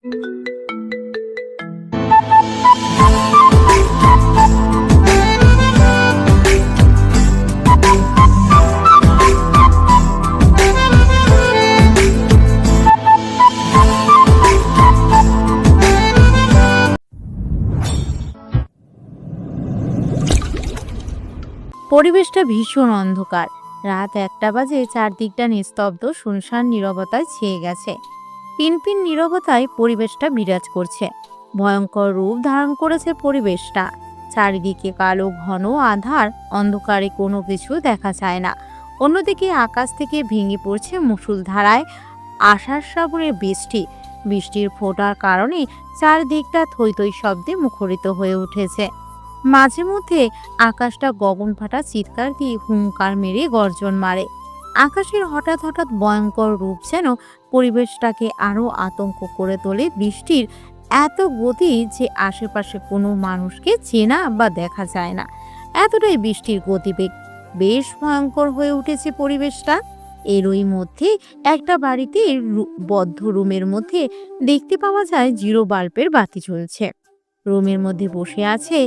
পরিবেশটা ভীষণ অন্ধকার। রাত 1টা বাজে, চারদিকটা নিস্তব্ধ, শুনশান নীরবতায় ছেয়ে গেছে। পিনপিন নীরবতায় পরিবেশটা বিরাজ করছে। ভয়ঙ্কর রূপ ধারণ করেছে পরিবেশটা। চারিদিকে কালো ঘন আধার, অন্ধকারে কোনো কিছু দেখা যায় না। অন্যদিকে আকাশ থেকে ভেঙে পড়ছে মুষলধারায় আষাঢ় শ্রাবণের বৃষ্টি। বৃষ্টির ফোঁটার কারণে চারদিকটা থই থই শব্দে মুখরিত হয়ে উঠেছে। মাঝে মধ্যে আকাশটা গগন ফাটা চিৎকার দিয়ে হুঙ্কার মেরে গর্জন মারে। আকাশের হঠাৎ হঠাৎ ভয়ঙ্কর রূপ যেন পরিবেশটাকে আরো আতঙ্ক করে তোলে। বৃষ্টির এত গতি যে আশেপাশে কোনো মানুষকে চেনা বা দেখা যায় না, এতটাই বৃষ্টির গতিবেগ। বেশ ভয়ঙ্কর হয়ে উঠেছে পরিবেশটা। এরই মধ্যে একটা বাড়িতে বদ্ধ রুমের মধ্যে দেখতে পাওয়া যায় জিরো বাল্বের বাতি জ্বলছে। রুমের মধ্যে বসে আছে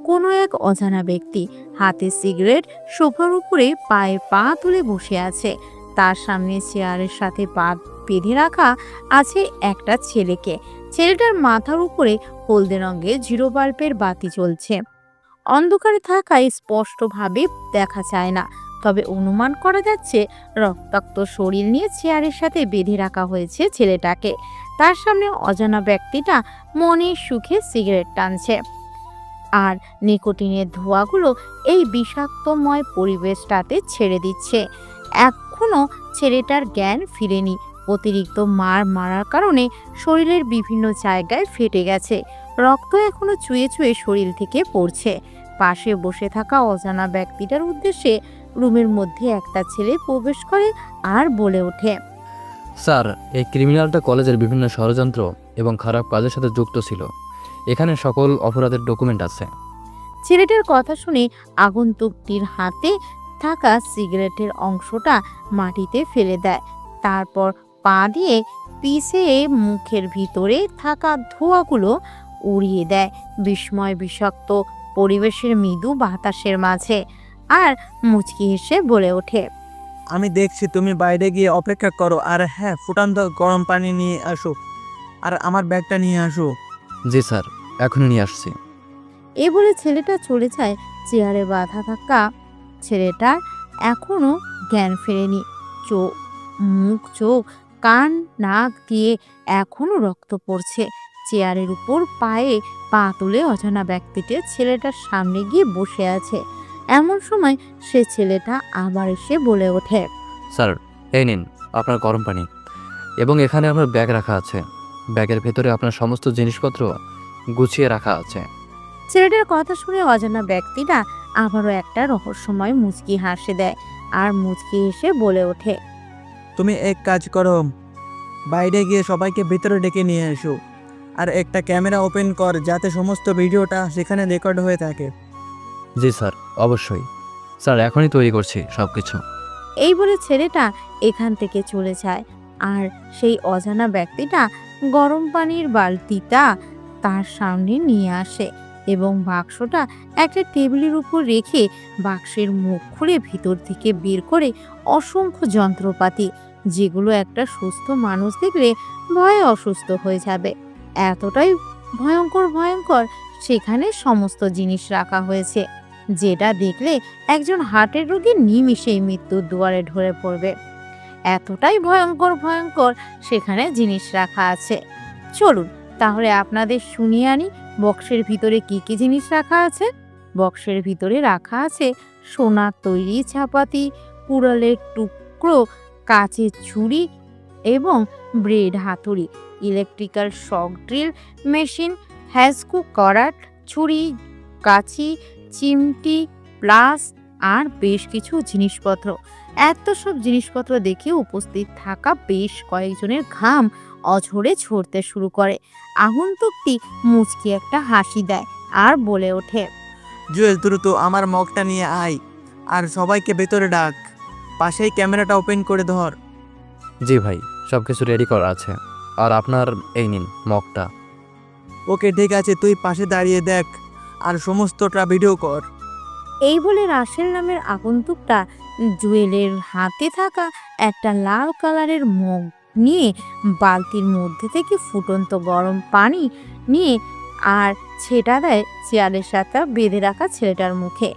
কোনো এক অজানা ব্যক্তি। হাতে সিগারেট, সোফার উপরে পায়ে পা তুলে বসে আছে। তার সামনে চেয়ারের সাথে পা বেঁধে রাখা আছে একটা ছেলেকে। ছেলেটার মাথার উপরে হলদে রঙের জিরো বাল্বের বাতি জ্বলছে। অন্ধকারে থাকায় স্পষ্টভাবে দেখা যায় না, তবে অনুমান করা যাচ্ছে রক্তাক্ত শরীর নিয়ে চেয়ারের সাথে বেঁধে রাখা হয়েছে ছেলেটাকে। তার সামনে অজানা ব্যক্তিটা মনের সুখে সিগারেট টানছে, আর নিকোটিনের ধোঁয়াগুলো এই বিষাক্তময় পরিবেশটাতে ছেড়ে দিচ্ছে। এখনো ছেলেটার জ্ঞান ফিরেনি। অতিরিক্ত মারার কারণে শরীরের বিভিন্ন জায়গায় ফেটে গেছে। রক্ত এখনো চুয়ে চুয়ে শরীর থেকে পড়ছে। পাশে বসে থাকা অজানা ব্যক্তিটার উদ্দেশ্যে রুমের মধ্যে একটা ছেলে প্রবেশ করে আর বলে ওঠে, স্যার, এই ক্রিমিনালটা কলেজের বিভিন্ন ষড়যন্ত্র এবং খারাপ কাজের সাথে যুক্ত ছিল। এখানে সকল অপরাধের ডকুমেন্ট আছে। ছেলেটার কথা শুনে আগন্তুকটির হাতে থাকা সিগারেটের অংশটা মাটিতে ফেলে দেয়। তারপর পা দিয়ে পিছে মুখের ভিতরে থাকা ধোঁয়াগুলো উড়িয়ে দেয় বিস্ময় বিষাক্ত পরিবেশের মৃদু বাতাসের মাঝে, আর মুচকি হেসে বলে ওঠে, আমি দেখছি, তুমি বাইরে গিয়ে অপেক্ষা করো। আর হ্যাঁ, ফুটান্ত গরম পানি নিয়ে আসো, আর আমার ব্যাগটা নিয়ে আসো। জি স্যার, এখনই নিয়ে আসছি। এ বলে ছেলেটা চলে যায়। চেয়ারে বাঁধা থাকা ছেলেটার এখনো জ্ঞান ফেরেনি। মুখ, চোখ, কান, নাক দিয়ে এখনো রক্ত পড়ছে। চেয়ারের উপর পায়ে পা তুলে অজানা ব্যক্তিটি ছেলেটার সামনে গিয়ে বসে আছে। এমন সময় সে ছেলেটা আবার এসে বলে ওঠে, স্যার, এই নিন আপনার গরম পানি, এবং এখানে আপনার ব্যাগ রাখা আছে। ব্যাগের ভেতরে আপনার সমস্ত জিনিসপত্র গুছিয়ে রাখা আছে। ছেলেটার কথা শুনে অজানা ব্যক্তিটা আবারও একটা রহস্যময় মুচকি হাসি দেয়, আর মুচকি হেসে বলে ওঠে, তুমি এক কাজ করো, বাইরে গিয়ে সবাইকে ভেতরে ডেকে নিয়ে এসো, আর একটা ক্যামেরা ওপেন কর যাতে সমস্ত ভিডিওটা সেখানে রেকর্ড হয়ে থাকে। জি স্যার, অবশ্যই। স্যার, এখনই তৈরি করছি সব কিছু। এই বলে ছেলেটা এখান থেকে চলে যায়। আর সেই অজানা ব্যক্তিটা গরম পানির বালতিটা তার সামনে নিয়ে আসে এবং বাক্সটা একটা টেবিলের উপর রেখে বাক্সের মুখ খুলে ভিতর থেকে বের করে অসংখ্য যন্ত্রপাতি, যেগুলো একটা সুস্থ মানুষ দেখলে ভয়ে অসুস্থ হয়ে যাবে। এতটাই ভয়ঙ্কর সেখানে সমস্ত জিনিস রাখা হয়েছে, যেটা দেখলে একজন হার্টের রোগী নিমিষেই মৃত্যুর দুয়ারে ঢলে পড়বে। এতটাই ভয়ঙ্কর সেখানে জিনিস রাখা আছে। চলুন তাহলে আপনাদের শুনিয়ে আনি বক্সের ভিতরে কি কি জিনিস রাখা আছে। বক্সের ভিতরে রাখা আছে সোনার তৈরি চাপাতি, কুড়ালের টুকরো, কাচের ছুরি এবং ব্রেড হাতুড়ি, ইলেকট্রিক্যাল শক ড্রিল মেশিন, হ্যাজকু করাট, ছুরি, কাঁচি, চিমটি, প্লাস আর বেশ কিছু জিনিসপত্র। এত সব জিনিসপত্র দেখে উপস্থিত থাকা বেশ কয়েকজনের ঘাম অঝরে ঝরতে শুরু করে। আগন্তুকটি মুচকি একটা হাসি দেয় আর বলে ওঠে, জুয়েল, দ্রুত আমার মগটা নিয়ে আয়, আর সবাইকে ভেতরে ডাক। পাশেই ক্যামেরাটা ওপেন করে ধর। জি ভাই, সব কিছু রেডি করা আছে। আর আপনার এই নিন মগটা। ওকে ঠিক আছে, তুই পাশে দাঁড়িয়ে দেখ আর সমস্তটা ভিডিও কর। এই বলে রাসেল নামের আগন্তুকটা জুয়েলের হাতে থাকা একটা লাল কালারের মগ নিয়ে বালতির মধ্যে থেকে ফুটন্ত গরম পানি নিয়ে আর ছেটা দেয় চেয়ারের সাথে বেঁধে রাখা ছেলেটার মুখে।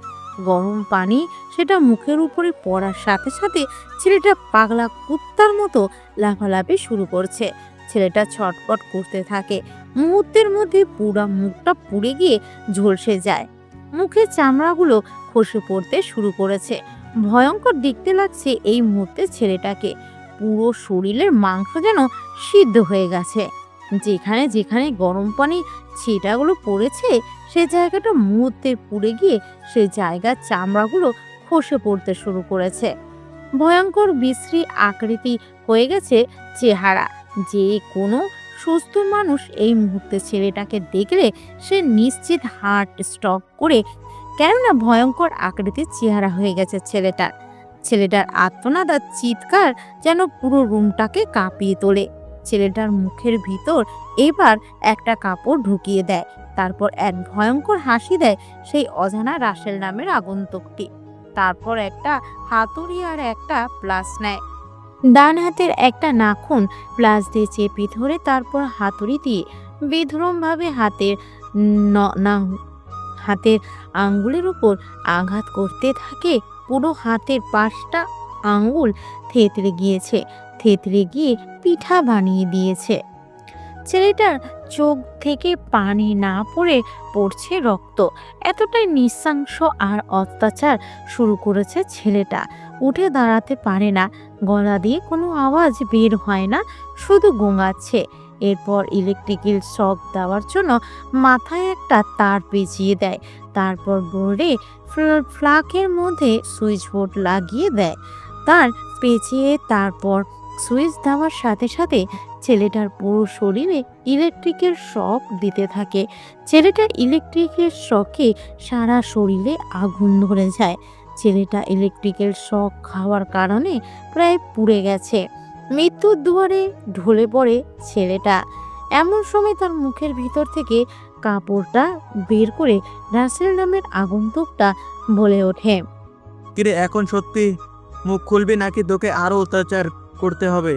গরম পানি সেটা মুখের উপরে পড়ার সাথে সাথে ছেলেটা পাগলা কুত্তার মতো লাফালাফি শুরু করছে। ছেলেটা ছটপট করতে থাকে। মুহূর্তের মধ্যে পুরা মুখটা পুড়ে গিয়ে ঝলসে যায়। মুখের চামড়াগুলো খসে পড়তে শুরু করেছে। ভয়ঙ্কর দেখতে লাগছে এই মুহূর্তে ছেলেটাকে। পুরো শরীরের মাংস যেন সিদ্ধ হয়ে গেছে। যেখানে যেখানে গরম পানি ছিটাগুলো পড়েছে সে জায়গাটা মুহূর্তে পুড়ে গিয়ে সে জায়গার চামড়াগুলো খসে পড়তে শুরু করেছে। ভয়ঙ্কর বিশ্রী আকৃতি হয়ে গেছে চেহারা। যে কোনো সুস্থ মানুষ এই মুহূর্তে ছেলেটাকে দেখলে সে নিশ্চিত হার্ট স্টপ করে, কেননা ভয়ঙ্কর আকৃতির চেহারা হয়ে গেছে ছেলেটার। ছেলেটার আর্তনাদ আর চিৎকার যেন পুরো রুমটাকে কাঁপিয়ে তোলে। ছেলেটার মুখের ভিতর এবার একটা কাপড় ঢুকিয়ে দেয়, তারপর এক ভয়ঙ্কর হাসি দেয় সেই অজানা রাসেল নামের আগন্তুকটি। তারপর একটা হাতুড়ি আর একটা প্লাস নেয়। ডান হাতের একটা নাখুন প্লাস দিয়ে চেপে ধরে তারপর হাতুড়ি দিয়ে বেধরমভাবে হাতের আঙ্গুলের উপর আঘাত করতে থাকে। পুরো হাতের 5টা আঙ্গুল থেতড়ে গিয়ে পিঠা বানিয়ে দিয়েছে। ছেলেটার চোখ থেকে পানি না পড়ছে রক্ত। এতটাই নৃশংস আর অত্যাচার শুরু করেছে ছেলেটা। উঠে দাঁড়াতে পারে না, গলা দিয়ে কোনো আওয়াজ বের হয় না, শুধু গোঙাচ্ছে। এরপর ইলেকট্রিক্যাল শক দেওয়ার জন্য মাথায় একটা তার পেঁচিয়ে দেয়। তারপর বোর্ডে ফ্লাকের মধ্যে সুইচ বোর্ড লাগিয়ে দেয়। তার পেঁচিয়ে তারপর সুইচ দেওয়ার সাথে সাথে ছেলেটার পুরো শরীরে ইলেকট্রিকের শক দিতে থাকে। ছেলেটার ইলেকট্রিকের শকে সারা শরীরে আগুন ধরে যায়। ছেলেটা ইলেকট্রিক্যাল শক খাওয়ার কারণে প্রায় পুড়ে গেছে। মৃত্যুর দুয়ারে ঢলে পড়ে ছেলেটা। এমন সময় তার মুখের ভিতর থেকে কাপড়টা বের করে রাসেল নামের আগন্তুকটা বলে ওঠে, কিরে এখন সত্যি মুখ খুলবি নাকি তোকে আরো অত্যাচার করতে হবে?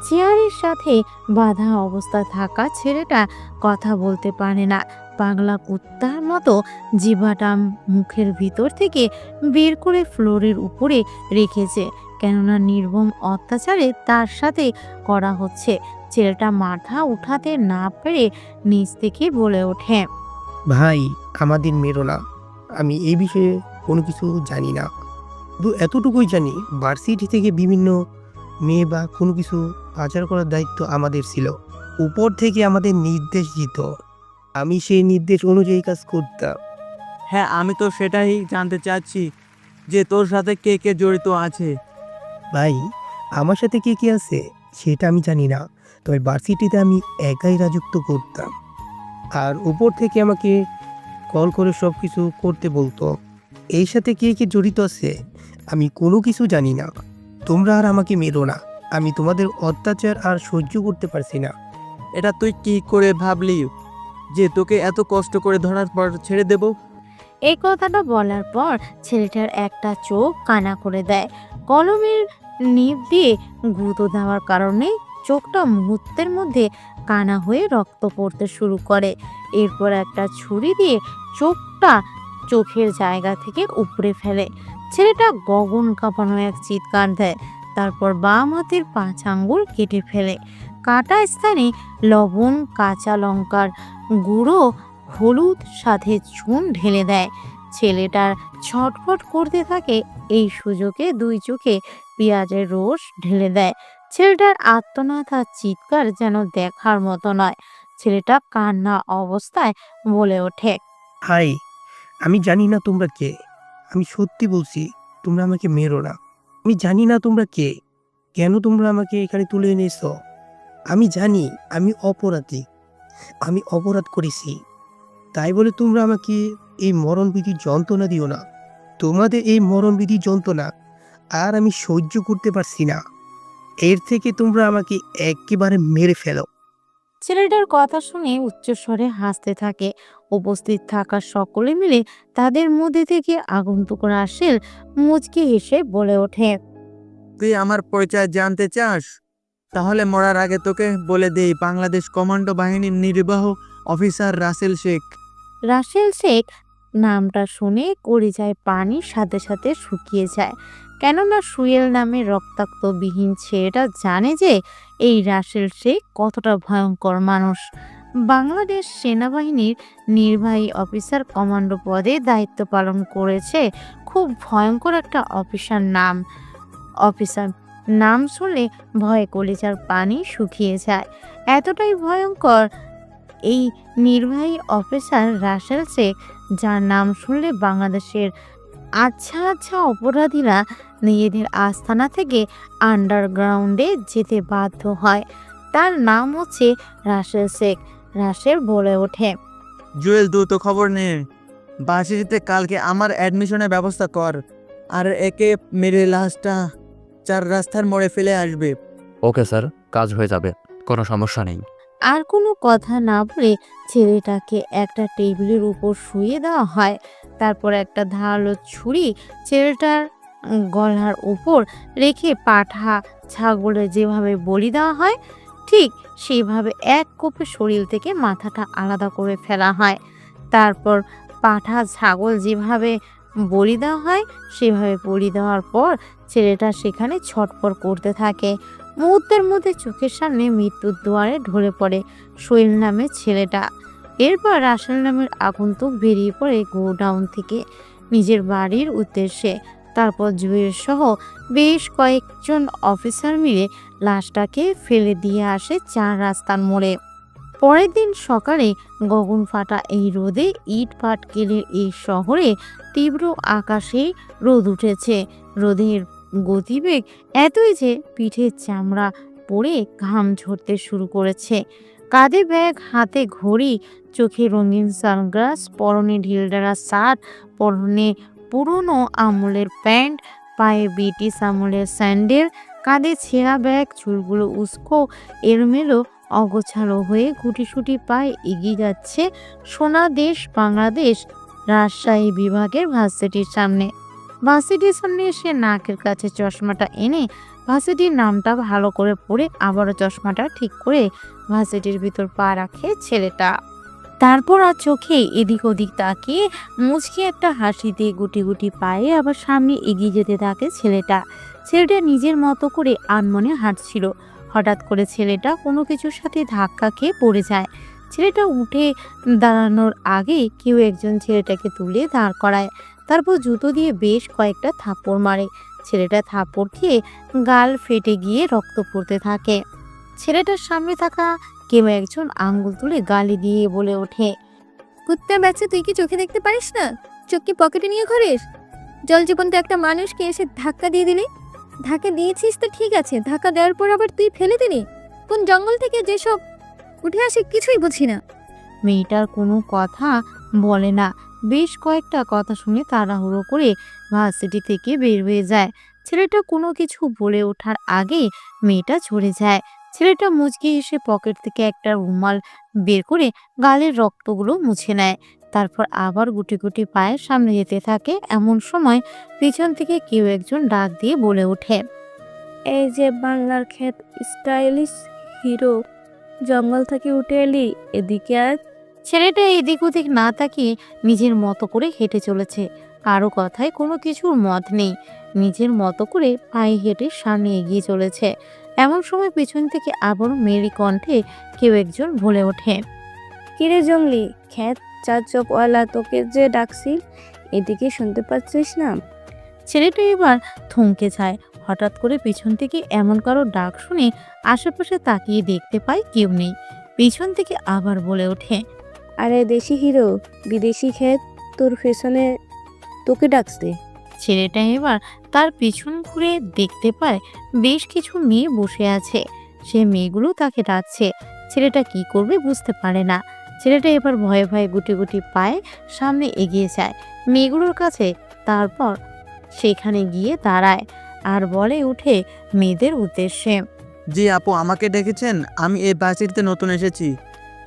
চেয়ারের সাথে বাঁধা অবস্থা থাকা ছেলেটা কথা বলতে পারে না। পাগলা কুত্তার মতো জিভাটা মুখের ভিতর থেকে বের করে ফ্লোরের উপরে রেখেছে, কেননা নির্মম অত্যাচারে তার সাথে করা হচ্ছে। ছেলেটা মাথা উঠাতে না পেরে নিচ থেকে বলে ওঠে, ভাই আমাদের মেরো না, আমি এই বিষয়ে কোনো কিছু জানি না। শুধু এতটুকুই জানি ভার্সিটি থেকে বিভিন্ন মেয়ে বা কোনো কিছু পাচার করার দায়িত্ব আমাদের ছিল। উপর থেকে আমাদের নির্দেশ দিত, আমি সেই নির্দেশ অনুযায়ী কাজ করতাম। হ্যাঁ, আমি তো সেটাই জানতে চাচ্ছি যে তোর সাথে কে কে জড়িত আছে। ভাই আমার সাথে কে কে আছে সেটা আমি জানি না, তবে ভার্সিটিতে আমি একাই রাজত্ব করতাম। আর উপর থেকে আমাকে কল করে সব কিছু করতে বলতো। এই সাথে কে কে জড়িত আছে আমি কোনো কিছু জানি না। তোমরা আর আমাকে মেরো না, আমি তোমাদের অত্যাচার আর সহ্য করতে পারছি না। এটা তুই কি করে ভাবলি যে তোকে এত কষ্ট করে ধরার পর ছেড়ে দেব? এই কথাটা বলার পর ছেলেটার একটা চোখ কানা করে দেয়। কলমের নিব দিয়ে গুঁতো দেওয়ার কারণে চোখটা মুহূর্তের মধ্যে কানা হয়ে রক্ত পড়তে শুরু করে। এরপর একটা ছুরি দিয়ে চোখের জায়গা থেকে উপড়ে ফেলে। ছেলেটা গগন কাঁপানো এক চিৎকার দেয়। তারপর বাম হাতের 5 আঙ্গুল কেটে ফেলে। কাটা স্থানে লবণ, কাঁচা লঙ্কার গুঁড়ো, হলুদ সাথে চুন ঢেলে দেয়। ছেলেটার ছটফট করতে থাকে। এই সুযোগে 2 চোখে পেঁয়াজের রস ঢেলে দেয়। ছেলেটার আর্তনাদ আর চিৎকার যেন দেখার মতো নয়। ছেলেটা কান্না অবস্থায় বলে ওঠে, হাই আমি জানি না তোমরা কে, আমি সত্যি বলছি তোমরা আমাকে মেরো না। আমি জানি না তোমরা কে, কেন তোমরা আমাকে এখানে তুলে এনেছো। আমি জানি আমি অপরাধী, আমি অপরাধ করেছি, তাই বলে তোমরা আমাকে এই মরণবিধির যন্ত্রণা দিও না। তোমাদের এই মরণবিধির যন্ত্রণা আর আমি সহ্য করতে পারছি না। এর থেকে তোমরা আমাকে একেবারে মেরে ফেলো। ছেলেটার কথা শুনে উচ্চস্বরে হাসতে থাকে। উপস্থিত থাকা সকলে মিলে তাদের মধ্যে থেকে আগন্তুক রাসেল মুচকি হেসে বলে ওঠে, তুই আমার পরিচয় জানতে চাস? তাহলে মরার আগে তোকে বলে দেই, বাংলাদেশ কমান্ডো বাহিনীর নির্বাহ অফিসার রাসেল শেখ। রাসেল শেখ নামটা শুনে কলিজায় পানির সাথে সাথে শুকিয়ে যায়। কেননা সুয়েল নামে রক্তাক্তবিহীন ছেলেটা জানে যে এই রাসেল শেখ কতটা ভয়ঙ্কর মানুষ। বাংলাদেশ সেনাবাহিনীর নির্বাহী অফিসার কমান্ডো পদে দায়িত্ব পালন করেছে। খুব ভয়ঙ্কর একটা অফিসার নাম শুনলে ভয়ে কলিজার পানি শুকিয়ে যায়। এতটাই ভয়ঙ্কর এই নির্বাহী অফিসার রাসেল শেখ, যার নাম শুনলে বাংলাদেশের আচ্ছা অপরাধীরা নিজেদের আস্তানা থেকে আন্ডারগ্রাউন্ডে যেতে বাধ্য হয়। তার নাম হচ্ছে রাসেল শেখ। রাসেল বলে ওঠে, জুয়েল, দ্রুত খবর নে, ভার্সিটিতে কালকে আমার অ্যাডমিশনের ব্যবস্থা কর, আর একে মেরে লাশটা 4 রাস্তার মোড়ে ফেলে আসবে। ওকে স্যার, কাজ হয়ে যাবে, কোনো সমস্যা নেই। আর কোনো কথা না বলে ছেলেটাকে একটা টেবিলের উপর শুয়ে দেওয়া হয়। তারপর একটা ধারালো ছুরি ছেলেটার গলার উপর রেখে পাঠা ছাগলের যেভাবে বলি দেওয়া হয় ঠিক সেইভাবে এক কোপে শরীর থেকে মাথাটা আলাদা করে ফেলা হয়। তারপর পাঠা ছাগল যেভাবে বলি দেওয়া হয় সেভাবে বলি দেওয়ার পর ছেলেটা সেখানে ছটফট করতে থাকে। মুহূর্তের মধ্যে চোখের সামনে মৃত্যুর দুয়ারে ঢলে পড়ে সোহেল নামের ছেলেটা। এরপর রাসেল নামের আগন্তুক বেরিয়ে পড়ে গোডাউন থেকে নিজের বাড়ির উদ্দেশ্যে। তারপর জুয়েল সহ বেশ কয়েকজন অফিসার মিলে লাশটাকে ফেলে দিয়ে আসে 4 রাস্তার মোড়ে। পরের দিন সকালে গগন ফাটা এই রোদে ইট পাটকেলের এই শহরে তীব্র আকাশে রোদ উঠেছে। রোদের গতিবেগ এতই যে পিঠের চামড়া পড়ে ঘাম ঝরতে শুরু করেছে। কাঁধে ব্যাগ, হাতে ঘড়ি, চোখে রঙিন সানগ্লাস, পরনে ঢিলঢালা শার্ট, পরনে পুরনো আমলের প্যান্ট, পায়ে ব্রিটিশ আমলের স্যান্ডেল, কাঁধে ছেঁড়া ব্যাগ, চুলগুলো উস্কো এলোমেলো অগোছালো হয়ে গুটিসুটি পায়ে এগিয়ে যাচ্ছে সোনা দেশ বাংলাদেশ রাজশাহী বিভাগের ভার্সিটির সামনে। ভার্সিটির সামনে এসে নাকের কাছে চশমাটা এনে ভার্সিটির নামটা ভালো করে পড়ে আবারও চশমাটা ঠিক করে ভার্সিটির ভিতর পা রাখে ছেলেটা। তারপর আর চোখে এদিক ওদিক তাকিয়ে মুচকি একটা হাসি দিয়ে গুটি গুটি পায়ে আবার সামনে এগিয়ে যেতে থাকে ছেলেটা। ছেলেটা নিজের মতো করে আনমনে হাঁটছিল। হঠাৎ করে ছেলেটা কোনো কিছুর সাথে ধাক্কা খেয়ে পড়ে যায়। ছেলেটা উঠে দাঁড়ানোর আগে কেউ একজন ছেলেটাকে তুলে দাঁড় করায়। তারপর জুতো দিয়ে বেশ কয়েকটা থাপ্পড় মারে। ছেলেটা থাপ্পড় খেয়ে গাল ফেটে গিয়ে রক্ত পড়তে থাকে। ছেলেটার সামনে থাকা কেউ একজন আঙ্গুল তুলে গালি দিয়ে বলে ওঠে, কুত্তা বাচ্চা, তুই কি চোখে দেখতে পারিস না? চোখ কি পকেটে নিয়ে ঘুরিস? জল জীবন্ত একটা মানুষকে এসে ধাক্কা দিয়ে দিলি। ধাক্কা দিয়েছিস তো ঠিক আছে, ধাক্কা দেওয়ার পর আবার তুই ফেলে দিলি। কোন জঙ্গল থেকে যেসব উঠে আসে কিছুই বুঝি না। মেয়েটার কোনো কথা বলে না। বেশ কয়েকটা কথা শুনে তাড়াহুড়ো করে ভার্সিটি থেকে বের হয়ে যায়। ছেলেটা কোনো কিছু বলে ওঠার আগে মেয়েটা চলে যায়। ছেলেটা মুচকি এসে পকেট থেকে একটা রুমাল বের করে গালের রক্তগুলো মুছে নেয়। তারপর আবার গুটি গুটি পায়ের সামনে যেতে থাকে। এমন সময় পিছন থেকে কেউ একজন ডাক দিয়ে বলে ওঠে, এই যে বাংলার খ্যাত স্টাইলিশ হিরো, জঙ্গল থেকে উঠে এলি, এদিকে আর। ছেলেটা এদিক ওদিক না তাকিয়ে নিজের মতো করে হেঁটে চলেছে। কারো কথায় কোনো কিছুর মত নেই। নিজের মতো করে পায়ে হেঁটে সামনে এগিয়ে চলেছে। এমন সময় পিছন থেকে আবারও মেরি কণ্ঠে কেউ একজন বলে ওঠে, কিরে জঙ্গলি, খ্যাত চার চোখওয়ালা, তোকে যে ডাকছি, এদিকে শুনতে পাচ্ছিস না? ছেলেটা এবার থমকে যায়। হঠাৎ করে পিছন থেকে এমন কারো ডাক শুনে আশেপাশে তাকিয়ে দেখতে পায় কেউ নেই। পিছন থেকে আবার বলে ওঠে, আরে দেশি হিরো, বিদেশি খ্যাত তোর পেছনে তোকে ডাকছে। ছেলেটা এবার তার পিছন ঘুরে দেখতে পায় বেশ কিছু মেয়ে বসে আছে। সে মেয়েগুলো তাকে ডাকছে। ছেলেটা কি করবে বুঝতে পারে না। ছেলেটা এবার ভয়ে ভয়ে গুটি গুটি পায়ে সামনে এগিয়ে যায় মেয়েগুলোর কাছে। তারপর সেখানে গিয়ে দাঁড়ায়। আর বলে উঠে মেয়েদের উদ্দেশ্যে। জি আপু, আমাকে ডেকেছেন? আমি এই ভার্সিটিতে নতুন এসেছি।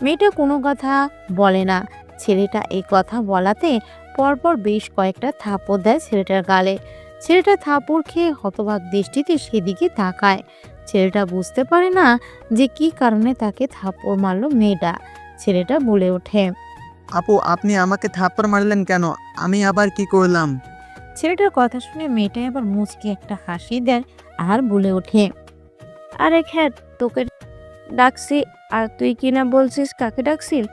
মেয়েটা কোনো কথা বলে না। ছেলেটা এই কথা বলাতে পরপর বেশ কয়েকটা থাপড় দেয় ছেলেটার গালে। ছেলেটা থাপড় খেয়ে হতবাক দৃষ্টিতে সেদিকে তাকায়। ছেলেটা বুঝতে পারে না যে কি কারণে তাকে থাপড় মারলো মেয়েটা। ছেলেটা বলে ওঠে। আপু, আপনি আমাকে থাপ্পড় মারলেন কেন? আমি আবার কি করলাম? ছেলেটার কথা শুনে মেয়েটা আবার মুচকি একটা হাসি দেয় আর বলে ওঠে। আরে খ্যাত, তোকে ডাকছি আর তুই কি না বলছিস কাকে ডাকছিস?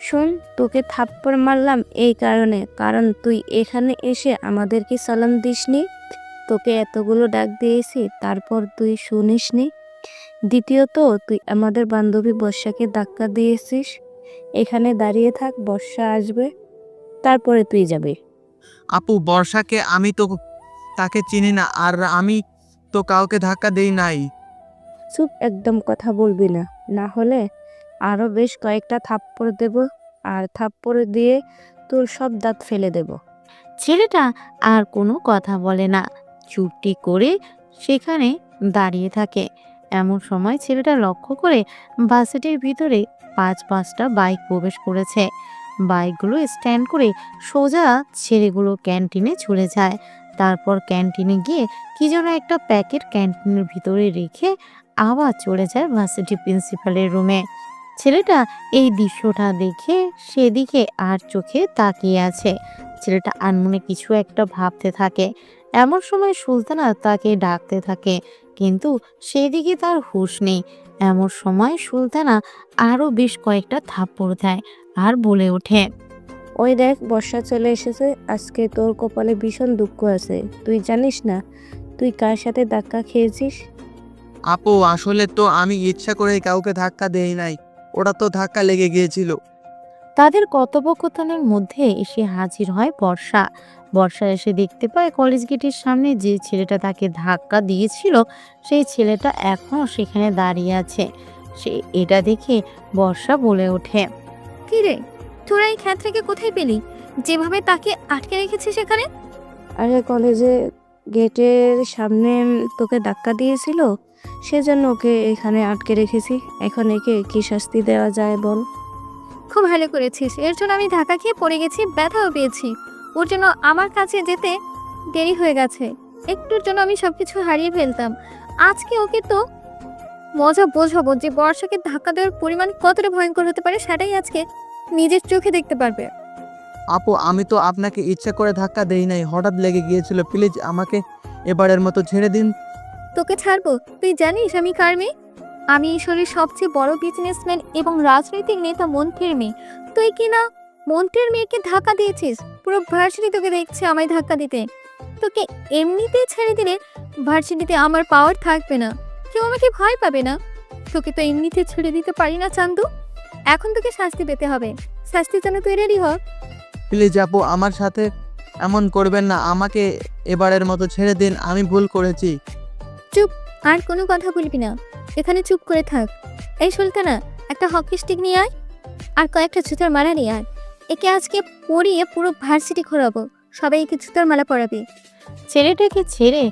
শোন, তোকে থাপ্পড় মারলাম এই কারণ তুই এখানে এসে আমাদেরকে সালাম দিসনি। তোকে এতগুলো ডাক দিয়েছি, তারপর তুই শুনিসনি। দ্বিতীয়ত, তুই আমাদের বান্ধবী বর্ষাকে ধাক্কা দিয়েছিস। এখানে দাঁড়িয়ে থাক, বর্ষা আসবে, তারপরে তুই যাবে। আপু, বর্ষাকে আমি তো তাকে চিনি না, আর আমি তো কাউকে ধাক্কা দেই নাই। চুপ, একদম কথা বলবি না, না হলে আরো বেশ কয়েকটা থাপ্পড় দেব, আর থাপ্পড় দিয়ে তোর সব দাঁত ফেলে দেব। ছেলেটা আর কোনো কথা বলে না, চুপটি করে সেখানে দাঁড়িয়ে থাকে। এমন সময় ছেলেটা লক্ষ্য করে বাসটির ভিতরে পাঁচটা বাইক প্রবেশ করেছে। বাইকগুলো স্ট্যান্ড করে সোজা ছেলেগুলো ক্যান্টিনে চলে যায়। তারপর ক্যান্টিনে গিয়ে কি যেন একটা প্যাকেট ক্যান্টিনের ভিতরে রেখে আবার চলে যায় ভার্সিটি প্রিন্সিপালের রুমে। ছেলেটা এই দৃশ্যটা দেখে সেদিকে আর চোখে তাকিয়ে আছে। ছেলেটা আনমনে কিছু একটা ভাবতে থাকে। এমন সময় সুলতানা তাকে ডাকতে থাকে, কিন্তু সেদিকে তার হুঁশ নেই। এমন সময় সুলতানা আরো বেশ কয়েকটা থাপ্পড় দেয় আর বলে ওঠে। ওই দেখ, বর্ষা চলে এসেছে। আজকে তোর কপালে ভীষণ দুঃখ আছে। তুই জানিস না তুই কার সাথে ধাক্কা খেয়েছিস? আপু, আসলে তো আমি ইচ্ছা করে কাউকে ধাক্কা দেই নাই, ওটা তো ধাক্কা লেগে গিয়েছিল। তাদের কথোপকথনের মধ্যে এসে হাজির হয় বর্ষা। বর্ষা এসে দেখতে পায় কলেজ গেটের সামনে যে ছেলেটা তাকে ধাক্কা দিয়েছিল সেই ছেলেটা এখনো সেখানে দাঁড়িয়ে আছে। সে এটা দেখে বর্ষা বলে ওঠে। কি রে, তোরা এই খ্যাতটাকে কোথায় পেলি? যেভাবে তাকে আটকে রেখেছিস সেখানে? আরে কলেজে গেটের সামনে তোকে ধাক্কা দিয়েছিল, সেজন্য ওকে এখানে আটকে রেখেছি। এখন একে কি শাস্তি দেওয়া যায় বল? খুব ভালো করেছিস। এর জন্য আমি ধাক্কা খেয়ে পড়ে গেছি, ব্যথাও পেয়েছি। ওর জন্য আমার কাছে যেতে দেরি হয়ে গেছে। একটুর জন্য আমি সবকিছু হারিয়ে ফেলতাম। আজকে ওকে তো মজা বোঝাবো যে বর্ষাকে ধাক্কা দেওয়ার পরিমাণ কতটা ভয়ঙ্কর হতে পারে, সেটাই আজকে নিজের চোখে দেখতে পারবে। আপু, আমি তো আপনাকে ইচ্ছা করে ধাক্কা দেই নাই, হঠাৎ লেগে গিয়েছিল। প্লিজ আমাকে এবারের মতো ছেড়ে দিন। তোকে ছাড়বো? তুই জানিস আমি কার মেয়ে? আমি ঈশ্বরের সবচেয়ে বড় বিজনেসম্যান এবং রাজনৈতিক নেতা মন্ত্রীর মেয়ে। তুই কি না মন্ত্রীর মেয়েকে ধাক্কা দিয়েছিস? পুরো ভার্সিটি তোকে দেখছে আমায় ধাক্কা দিতে। তোকে এমনিতেই ছেড়ে দিলে ভার্সিটিতে আমার পাওয়ার থাকবে না, কেউ আমাকে ভয় পাবে না। তোকে তো এমনিতে ছেড়ে দিতে পারি না চান্দু। এখন তোকে শাস্তি পেতে হবে। শাস্তির জন্য তুই রেডি হ। প্লিজ আপু, আমার সাথে এমন করবেন না, আমাকে এবারের মতো ছেড়ে দিন, আমি ভুল করেছি। চুপ, আর কোনো কথা বলবি না। এখানে চুপ করে থাক। এই সুলতানা, একটা হকি স্টিক নিয়ে আয় আর কয়েকটা জুতার মালা নিয়ে আয়। একে আজকে পরিয়ে পুরো ভার্সিটি ঘোরাবো, সবাই একে জুতার মালা পরাবি। ছেলেটাকে ছেড়ে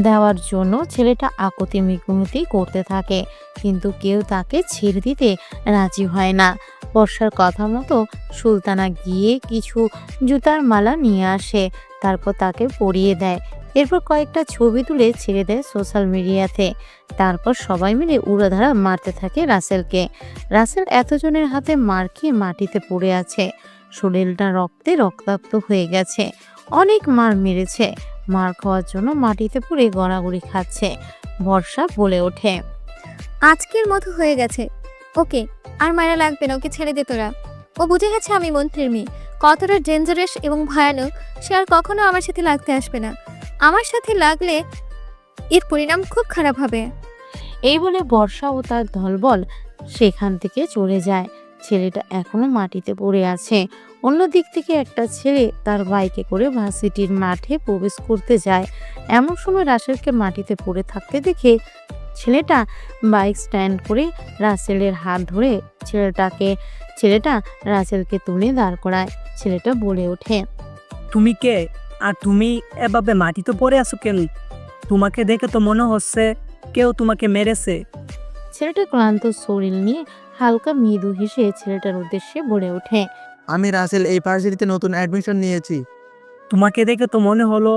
দেওয়ার জন্য ছেলেটা আকুতি মিনতি করতে থাকে, কিন্তু কেউ তাকে ছেড়ে দিতে রাজি হয় না। বর্ষার কথা মতো সুলতানা গিয়ে কিছু জুতার মালা নিয়ে আসে, তারপর তাকে পরিয়ে দেয়। এরপর কয়েকটা ছবি তুলে ছেড়ে দেয় সোশ্যাল মিডিয়াতে। তারপর সবাই মিলে উড়াধারা মারতে থাকে রাসেলকে। রাসেল এতজনের হাতে মার খেয়ে মাটিতে পড়ে আছে, শরীরটা রক্তে রক্তাক্ত হয়ে গেছে। অনেক মার মেরেছে, মার খাওয়ার জন্য মাটিতে পড়ে গড়াগড়ি খাচ্ছে। বর্ষা বলে ওঠে। আজকের মতো হয়ে গেছে, ওকে আর মায়েরা লাগবে না, ওকে ছেড়ে দে তোরা। ও বুঝে গেছে আমি মন্ত্রীর মেয়ে, কতটা ডেঞ্জারাস এবং ভয়ানক। সে আর কখনো আমার সাথে লাগতে আসবে না। আমার সাথে লাগলে এর পরিণাম খুব খারাপ হবে। এই বলে বর্ষা ও তার দলবল সেখান থেকে চলে যায়। ছেলেটা এখনো মাটিতে পড়ে আছে। অন্য দিক থেকে একটা ছেলে তার বাইকে করে ভার্সিটির মাঠে প্রবেশ করতে যায়। এমন সময় রাসেলকে মাটিতে পড়ে থাকতে দেখে ছেলেটা বাইক স্ট্যান্ড করে রাসেলের হাত ধরে ছেলেটা রাসেলকে তুলে দাঁড় করায়। ছেলেটা বলে ওঠে। তুমি কে? আর তুমি এভাবে মাটিতে পড়ে আছো কেন? তোমাকে দেখে তো মনে হচ্ছে কেউ তোমাকে মেরেছে। ছেলেটা ক্লান্ত শরীর নিয়ে হালকা মৃদু হেসে ছেলেটার উদ্দেশ্যে বলে ওঠে। আমি রাসেল, এই ভার্সিটিতে নতুন অ্যাডমিশন নিয়েছি। তোমাকে দেখে তো মনে হলো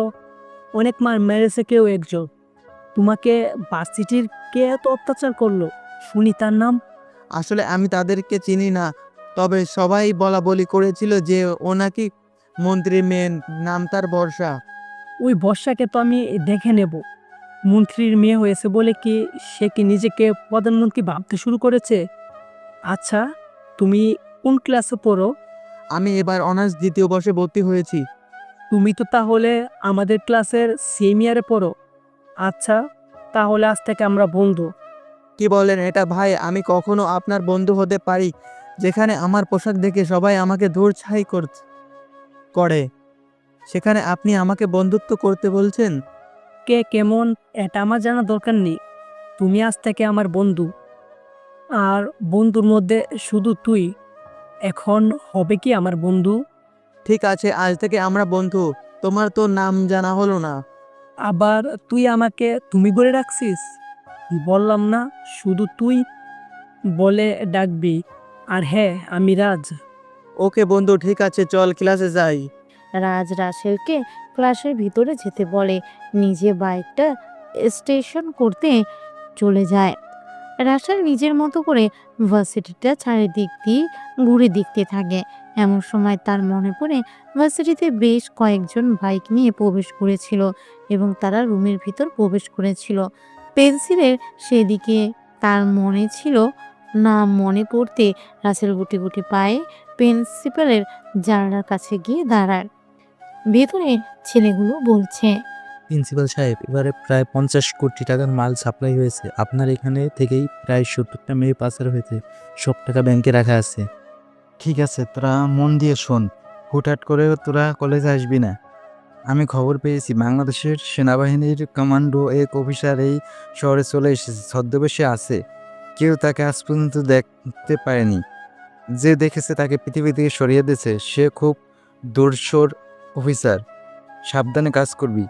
অনেক মার মেরেছে কেউ একজন। তোমাকে ভার্সিটির কে এত অত্যাচার করলো শুনি তার নাম? আসলে আমি তাদেরকে চিনি না, তবে সবাই বলা বলি করেছিল যে ও নাকি মন্ত্রীর মেয়ে, নাম তার বর্ষা। ওই বর্ষাকে তো আমি দেখে নেব। মন্ত্রীর মেয়ে হয়েছে বলে কি সে কি নিজেকে প্রধানমন্ত্রী ভাবতে শুরু করেছে? আচ্ছা, তুমি কোন ক্লাসে পড়ো? আমি এবার অনার্স দ্বিতীয় বর্ষে ভর্তি হয়েছি। তুমি তো তাহলে আমাদের ক্লাসের সেম ইয়ারে পড়ো। আচ্ছা, তাহলে আজ থেকে আমরা বন্ধু। কি বলেন এটা ভাই? আমি কখনো আপনার বন্ধু হতে পারি যেখানে আমার পোশাক দেখে সবাই আমাকে ধূরছাই করে, সেখানে আপনি আমাকে বন্ধুত্ব করতে বলছেন? কে কেমন এটা আমার জানা দরকার নেই। তুমি আজ থেকে আমার বন্ধু, আর বন্ধুর মধ্যে শুধু তুই এখন হবে কি আমার বন্ধু। ঠিক আছে, আজ থেকে আমরা বন্ধু। তোমার তো নাম জানা হলো না। আবার তুই আমাকে তুমি বলে রাখছিস? বললাম না শুধু তুই বলে ডাকবি। আর হ্যাঁ, আমি রাজ। ওকে বন্ধু, ঠিক আছে, চল ক্লাসে যাই। রাজ রাসেলকে ক্লাসের ভিতরে যেতে বলে, নিজে বাইকটা স্টেশন করতে চলে যায়। রাসেল নিজের মতো করে ভার্সিটিটা চারিদিক দিয়ে ঘুরে দেখতে থাকে। এমন সময় তার মনে পড়ে ভার্সিটিতে বেশ কয়েকজন বাইক নিয়ে প্রবেশ করেছিল এবং তারা রুমের ভিতর প্রবেশ করেছিল। পেন্সিলের সেদিকে তার মনে ছিল না। মনে পড়তে রাসেল গুটি গুটি পায়ে প্রিন্সিপালের জানালার কাছে গিয়ে দাঁড়ায়। ভেতরে ছেলেগুলো বলছে, প্রিন্সিপাল সাহেব, এবারে প্রায় 50 কোটি টাকার মাল সাপ্লাই হয়েছে। আপনার এখানে থেকেই প্রায় 70টা মেয়ে পাচার হয়েছে। সব টাকা ব্যাংকে রাখা আছে। ঠিক আছে, তোরা মন দিয়ে শোন। হুটহাট করে তোরা কলেজে আসবি না। আমি খবর পেয়েছি বাংলাদেশের সেনাবাহিনীর কমান্ডো এক অফিসার এই শহরে চলে এসেছে, ছদ্মবেশে আছে। কেউ তাকে আজ পর্যন্ত দেখতে পায়নি। যে দেখেছে তাকে পৃথিবী থেকে সরিয়ে দিয়েছে। সে খুব দূরসর অফিসার, সাবধানে কাজ করবি।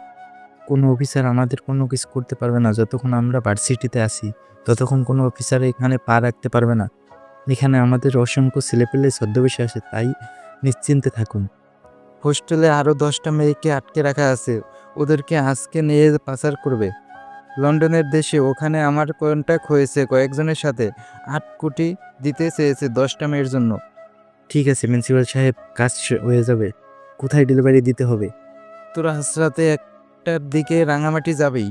কোনো অফিসার আমাদের কোনো কিছু করতে পারবে না। যতক্ষণ আমরা ভার্সিটিতে আসি ততক্ষণ কোনো অফিসার এখানে পা রাখতে পারবে না। এখানে আমাদের অসংখ্য ছেলেপেলে ছদ্মবেশে আসে, তাই নিশ্চিন্তে থাকুন। হোস্টেলে আরও 10টা মেয়েকে আটকে রাখা আছে, ওদেরকে আজকে নিয়ে পাচার করবে লন্ডনের দেশে। ওখানে আমার কন্ট্যাক্ট হয়েছে কয়েকজনের সাথে। 8 কোটি দিতে চেয়েছে 10টা মেয়ের জন্য। ঠিক আছে প্রিন্সিপাল সাহেব, কাজ হয়ে যাবে। কোথায় ডেলিভারি দিতে হবে? তোরা রাতে 1টার দিকে রাঙামাটি যাবেই,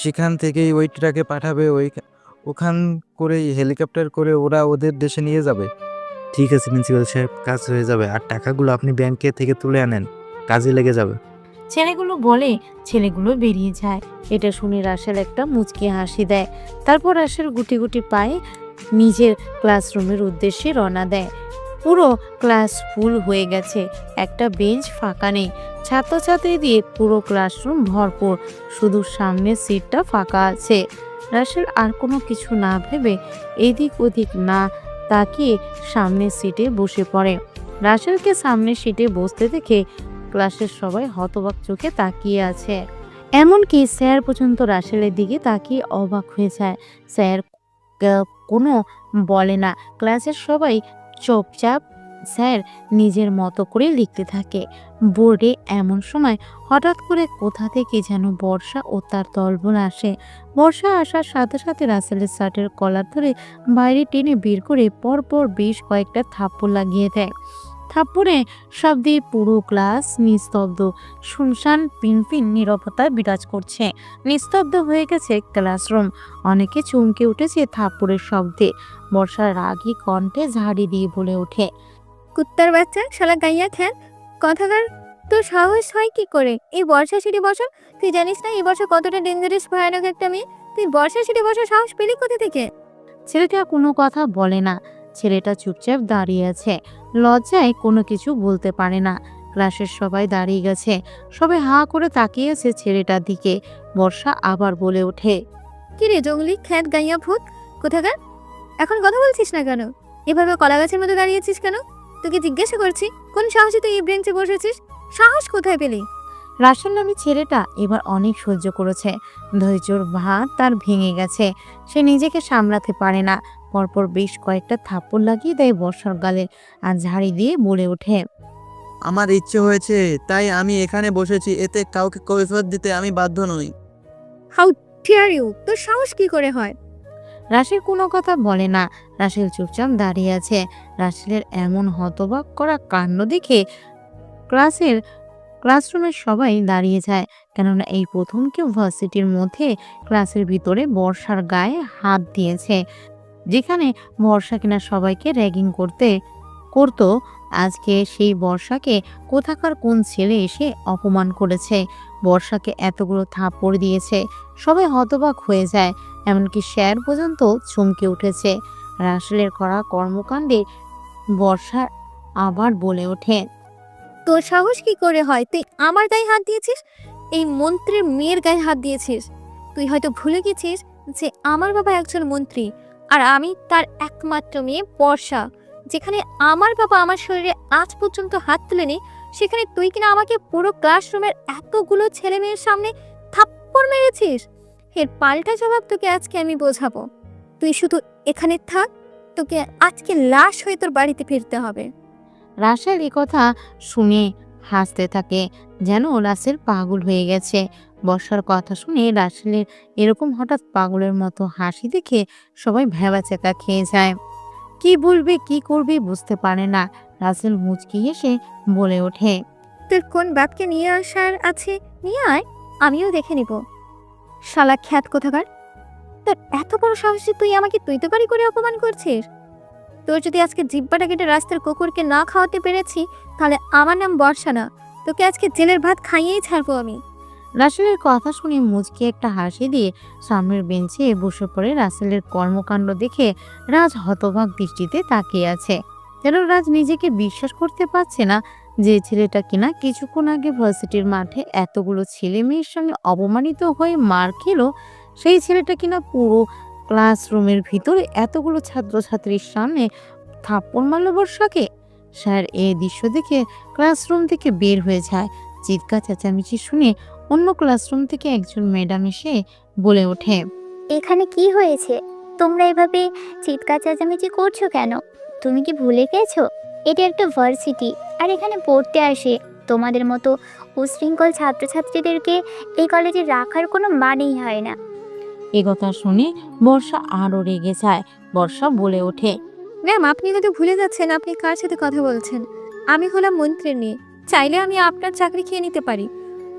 সেখান থেকেই ওই ট্রাকে পাঠাবে। ওখান করেই হেলিকপ্টার করে ওরা ওদের দেশে নিয়ে যাবে। ঠিক আছে প্রিন্সিপাল সাহেব, কাজ হয়ে যাবে। আর টাকাগুলো আপনি ব্যাংকে থেকে তুলে আনেন, কাজে লেগে যাবে। ছেলেগুলো বলে ছেলেগুলো বেরিয়ে যায়। এটা শুনে রাসেল একটা মুচকি হাসি দেয়। তারপর রাসেল গুটি গুটি পায়ে নিজের ক্লাসরুমের উদ্দেশ্যে রওনা দেয়। পুরো ক্লাস ফুল হয়ে গেছে, একটা বেঞ্চ ফাঁকা নেই। ছাত্রছাত্রী দিয়ে পুরো ক্লাসরুম ভরপুর, শুধু সামনের সিটটা ফাঁকা আছে। রাসেল আর কোনো কিছু না ভেবে এদিক ওদিক না তাকিয়ে সামনের সিটে বসে পড়ে। রাসেলকে সামনের সিটে বসতে দেখে ক্লাসের সবাই হতবাক চোখে তাকিয়ে আছে। এমনকি স্যার পর্যন্ত রাসেলের দিকে তাকিয়ে অবাক হয়ে যায়। স্যার কোনো বলে না, ক্লাসের সবাই চুপচাপ স্যার নিজের মতো করে লিখতে থাকে বোর্ডে। এমন সময় হঠাৎ করে কোথা থেকে যেন বর্ষা ও তার দলবল আসে। বর্ষা আসার সাথে সাথে রাসেলের শার্টের কলার ধরে বাইরে টেনে বের করে পরপর বেশ কয়েকটা থাপ্পড় লাগিয়ে দেয়। থাপ্পড়ে শব্দে পুরো ক্লাস নিস্তব্ধ, শুনশান পিনপিন নীরবতা বিরাজ করছে। নিস্তব্ধ হয়ে গেছে ক্লাসরুম। অনেকে চমকে উঠেছে থাপ্পড়ের শব্দে। বর্ষার রাগী কণ্ঠে ঝাড়ি দিয়ে বলে ওঠে, কুত্তার বাচ্চা, শালা গাইয়া খ্যান কথাকার, তোর সাহস হয় কি করে এই বর্ষা সিটে বসা? তুই জানিস না এই বর্ষা কতটা ডেঞ্জারাস, ভয়ানক একটা মেয়ে? তুই বর্ষা সিটে বসার সাহস পেলি কোথা থেকে? ছেলেটা কোনো কথা বলে না। ছেলেটা চুপচাপ দাঁড়িয়ে আছে, লজ্জায় কোনো কিছু বলতে পারে না। ক্লাসের সবাই দাঁড়িয়ে গেছে, সবাই হাঁ করে তাকিয়ে আছে ছেলেটার দিকে। বর্ষা আবার বলে ওঠে, কি রে জঙ্গলি খ্যাত গাইয়া ভূত কোথাকার, এখন কথা বলছিস না কেন? এভাবে কলা গাছের মতো দাঁড়িয়েছিস কেন? তোকে জিজ্ঞাসা করছি, কোন সাহসে তুই এই বেঞ্চে বসেছিস? সাহস কোথায় পেলি? রাসেল নামে ছেলেটা এবার অনেক সহ্য করেছে। ধৈর্যর ভাত তার ভেঙে গেছে। সে নিজেকে সামলাতে পারে না। পরপর বেশ কয়েকটা থাপ্পড় লাগিয়ে দেয় বর্ষার গালে আর ঝাড়ি দিয়ে বলে ওঠে, আমার ইচ্ছে হয়েছে তাই আমি এখানে বসেছি, এতে কাউকে কৈফিয়ত দিতে আমি বাধ্য নই। হাউ ডিয়ার ইউ, তোর সাহস কি করে হয়? রাসেল কোনো কথা বলে না। রাসেল চুপচাপ দাঁড়িয়ে আছে। রাসেলের এমন হতবাক করা কাণ্ড দেখে ক্লাসরুমের সবাই দাঁড়িয়ে যায়, কেননা এই প্রথম কেউ ভার্সিটির মধ্যে ক্লাসের ভিতরে বর্ষার গায়ে হাত দিয়েছে। যেখানে বর্ষা কিনা সবাইকে র্যাগিং করতো, আজকে সেই বর্ষাকে কোথাকার কোন ছেলে এসে অপমান করেছে, বর্ষাকে এতগুলো থাপ্পড় দিয়েছে। সবাই হতবাক হয়ে যায়, এমনকি স্যার পর্যন্ত চমকে উঠেছে। রাসেলের করা কর্মকাণ্ডে বর্ষা আবার বলে ওঠে, তোর সাহস কি করে হয়? তুই আমার গায়ে হাত দিয়েছিস, এই মন্ত্রীর মেয়ের গায়ে হাত দিয়েছিস। তুই হয়তো ভুলে গেছিস যে আমার বাবা একজন মন্ত্রী আর আমি তার একমাত্র মেয়ে বর্ষা। যেখানে আমার বাবা আমার শরীরে আজ পর্যন্ত হাত তুলেনি, সেখানে তুই কিনা আমাকে পুরো ক্লাসরুমের এতগুলো ছেলে মেয়ের সামনে থাপ্পড় মেরেছিস। এর পাল্টা জবাব তোকে আজকে আমি বোঝাবো। তুই শুধু এখানে থাক, তোকে আজকে লাশ হয়ে তোর বাড়িতে ফিরতে হবে। রাসেল কথা শুনে হাসতে থাকে, যেন রাসেল পাগল হয়ে গেছে। বর্ষার কথা শুনে রাসেলের এরকম হঠাৎ পাগলের মতো হাসি দেখে সবাই ভ্যাবাচ্যাকা খেয়ে যায়। কি বলবে কি করবে বুঝতে পারে না। রাসেল মুচকি হেসে বলে ওঠে, তোর কোন বাপকে নিয়ে আসার আছে নিয়ে আয়, আমিও দেখে নিব। শালা খ্যাত কোথাকার, তোর এত বড় সাহস যে তুই আমাকে তুইতকারি করে অপমান করছিস। তোর যদি আজকে জিব্বাটা কেটে রাস্তার কুকুরকে না খাওয়াতে পেরেছি, তাহলে আমার নাম বর্ষা না, তোকে আজকে জেলের ভাত খাইয়েই ছাড়বো আমি। রাসেলের কথা শুনে মুচকি একটা হাসি দিয়ে সামনের বেঞ্চে বসে পড়ে। রাসেলের কর্মকাণ্ড দেখে রাজ হতবাক দৃষ্টিতে তাকিয়ে আছে, যেন রাজ নিজেকে বিশ্বাস করতে পারছে না যে ছেলেটা কিনা কিছুক্ষণ আগে ভার্সিটির মাঠে এতগুলো ছেলে মেয়ের সঙ্গে অপমানিত হয়ে মার খেলো, সেই ছেলেটা কিনা পুরো ক্লাসরুমের ভিতরে এতগুলো ছাত্রছাত্রীর সামনে থাপ্পড় মারল বর্ষাকে। স্যার এই দৃশ্য দেখে ক্লাসরুম থেকে বের হয়ে যায়। চিৎকার চেঁচামেচি শুনে অন্য ক্লাসরুম থেকে একজন ম্যাডাম এসে বলে ওঠে, এখানে কি হয়েছে? তোমরা এভাবে চিৎকার চেঁচামেচি করছো কেন? তুমি কি ভুলে গেছো এটা একটা ভার্সিটি, আর এখানে পড়তে আসে তোমাদের মতো উশৃঙ্খল ছাত্রছাত্রীদেরকে এই কলেজে রাখার কোনো মানেই হয় না। এ কথা শুনে বর্ষা আরও রেগে যায়। বর্ষা বলে ওঠে, ম্যাম, আপনি হয়তো ভুলে যাচ্ছেন আপনি কার সাথে কথা বলছেন। আমি হলাম মন্ত্রীর মেয়ে, চাইলে আমি আপনার চাকরি খেয়ে নিতে পারি,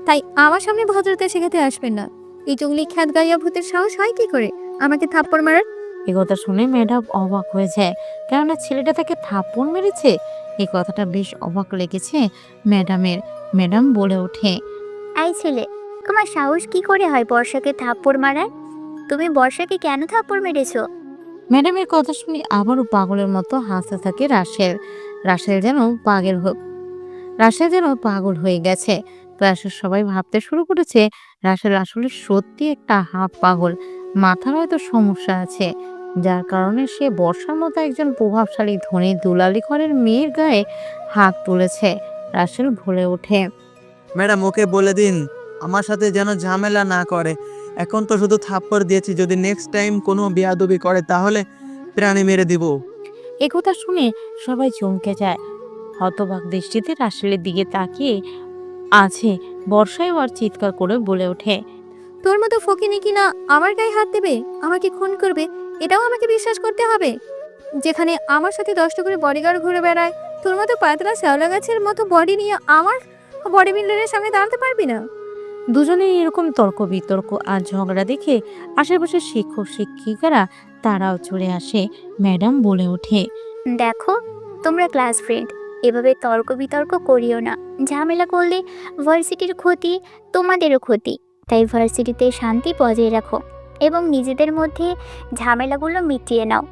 তাই আমার সামনে ভদ্রতা শেখাতে আসবেন না। এই জঙ্গলি খ্যাত গাইয়া ভূতের সাহস হয় কি করে আমাকে থাপ্পড় মারার? এ কথা শুনে ম্যাডাম অবাক হয়ে যায়, কেননা ছেলেটা তাকে থাপ্পড় মেরেছে। এই কথাটা বেশ অবাক লেগেছে ম্যাডামের। ম্যাডাম বলে ওঠে, এই ছেলে, তোমার সাহস কি করে হয় বর্ষাকে থাপ্পড় মারার? তুমি বর্ষাকে কেন থাপ্পড় মেরেছো? ম্যাডামের কথা শুনে আবারও পাগলের মতো হাসতে থাকে রাসেল। রাসেল যেন পাগল হয়ে গেছে। ক্লাসের সবাই ভাবতে শুরু করেছে রাসেল আসলে সত্যি একটা হাফ পাগল। মাথার হয়তো সমস্যা আছে, যার কারণে সে বর্ষার মতো একজন প্রভাবশালী ধনী দুলালি ঘরের মেয়ের গায়ে হাত তুলেছে। রাসেল বলে ওঠে, ম্যাডাম ওকে বলে দিন আমার সাথে যেন ঝামেলা না করে। এখন তো শুধু থাপ্পড় দিয়েছি, যদি নেক্সট টাইম কোনো বেয়াদবি করে তাহলে প্রাণে মেরে দিব। একথা শুনে সবাই চমকে যায়। হতবাক দৃষ্টিতে রাসেলের দিকে তাকিয়ে আছে। বর্ষায় আর চিৎকার করে বলে ওঠে, তোর মতো ফকিনি কিনা আমার গায়ে হাত দেবে, আমাকে খুন করবে, এটাও আমাকে বিশ্বাস করতে হবে? যেখানে আমার সাথে 10টা করে বডিগার্ড ঘুরে বেড়ায়, তোর মতো পাতলা শ্যাওলা গাছের মতো বডি নিয়ে আমার বডি বিল্ডারের সামনে দাঁড়াতে পারবি না। দুজনেই এরকম তর্ক বিতর্ক আর ঝগড়া দেখে আশেপাশের শিক্ষক শিক্ষিকারা তারাও চলে আসে। ম্যাডাম বলে ওঠে, দেখো, তোমরা ক্লাস ফ্রেন্ড, এভাবে তর্ক বিতর্ক করিও না। ঝামেলা করলে ভার্সিটির ক্ষতি, তোমাদেরও ক্ষতি। তাই ভার্সিটিতে শান্তি বজায় রাখো এবং নিজেদের মধ্যে ঝামেলাগুলো মিটিয়ে নাও।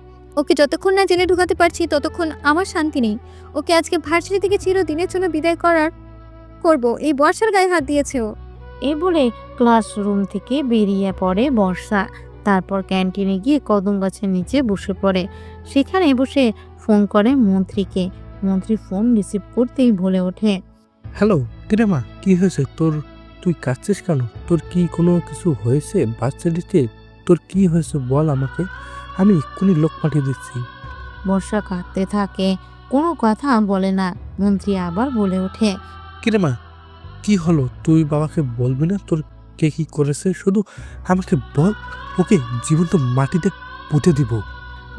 ওকে যতক্ষণ না জেলে ঢুকাতে পারছি ততক্ষণ আমার শান্তি নেই। ওকে আজকে ভার্সিটি থেকে চিরদিনের জন্য বিদায় করব। এই বর্ষার গায়ে হাত দিয়েছে ও। এই বলে ক্লাসরুম থেকে বেরিয়ে পড়ে বর্ষা। তারপর ক্যান্টিনে গিয়ে কদম গাছের নিচে বসে পড়ে। সেখানে বসে ফোন করে মন্ত্রীকে। মন্ত্রী ফোন রিসিভ করতেই বলে ওঠে, হ্যালো কিরে মা, কি হয়েছে তোর? তুই কাঁদছিস কেন? তোর কি কোনো কিছু হয়েছে বাচ্চাটিতে? তোর কি হয়েছে বল আমাকে, আমি এক্ষুনি লোক পাঠিয়ে দিচ্ছি। বর্ষা কাঁদতে থাকে, কোনো কথা বলে না। মন্ত্রী আবার বলে ওঠে, কিরে মা, কি হলো? তুই বাবাকে বলবি না তোর কে কি করেছে? শুধু আমাকে বল, ওকে জীবন্ত মাটিতে পুঁতে দিব।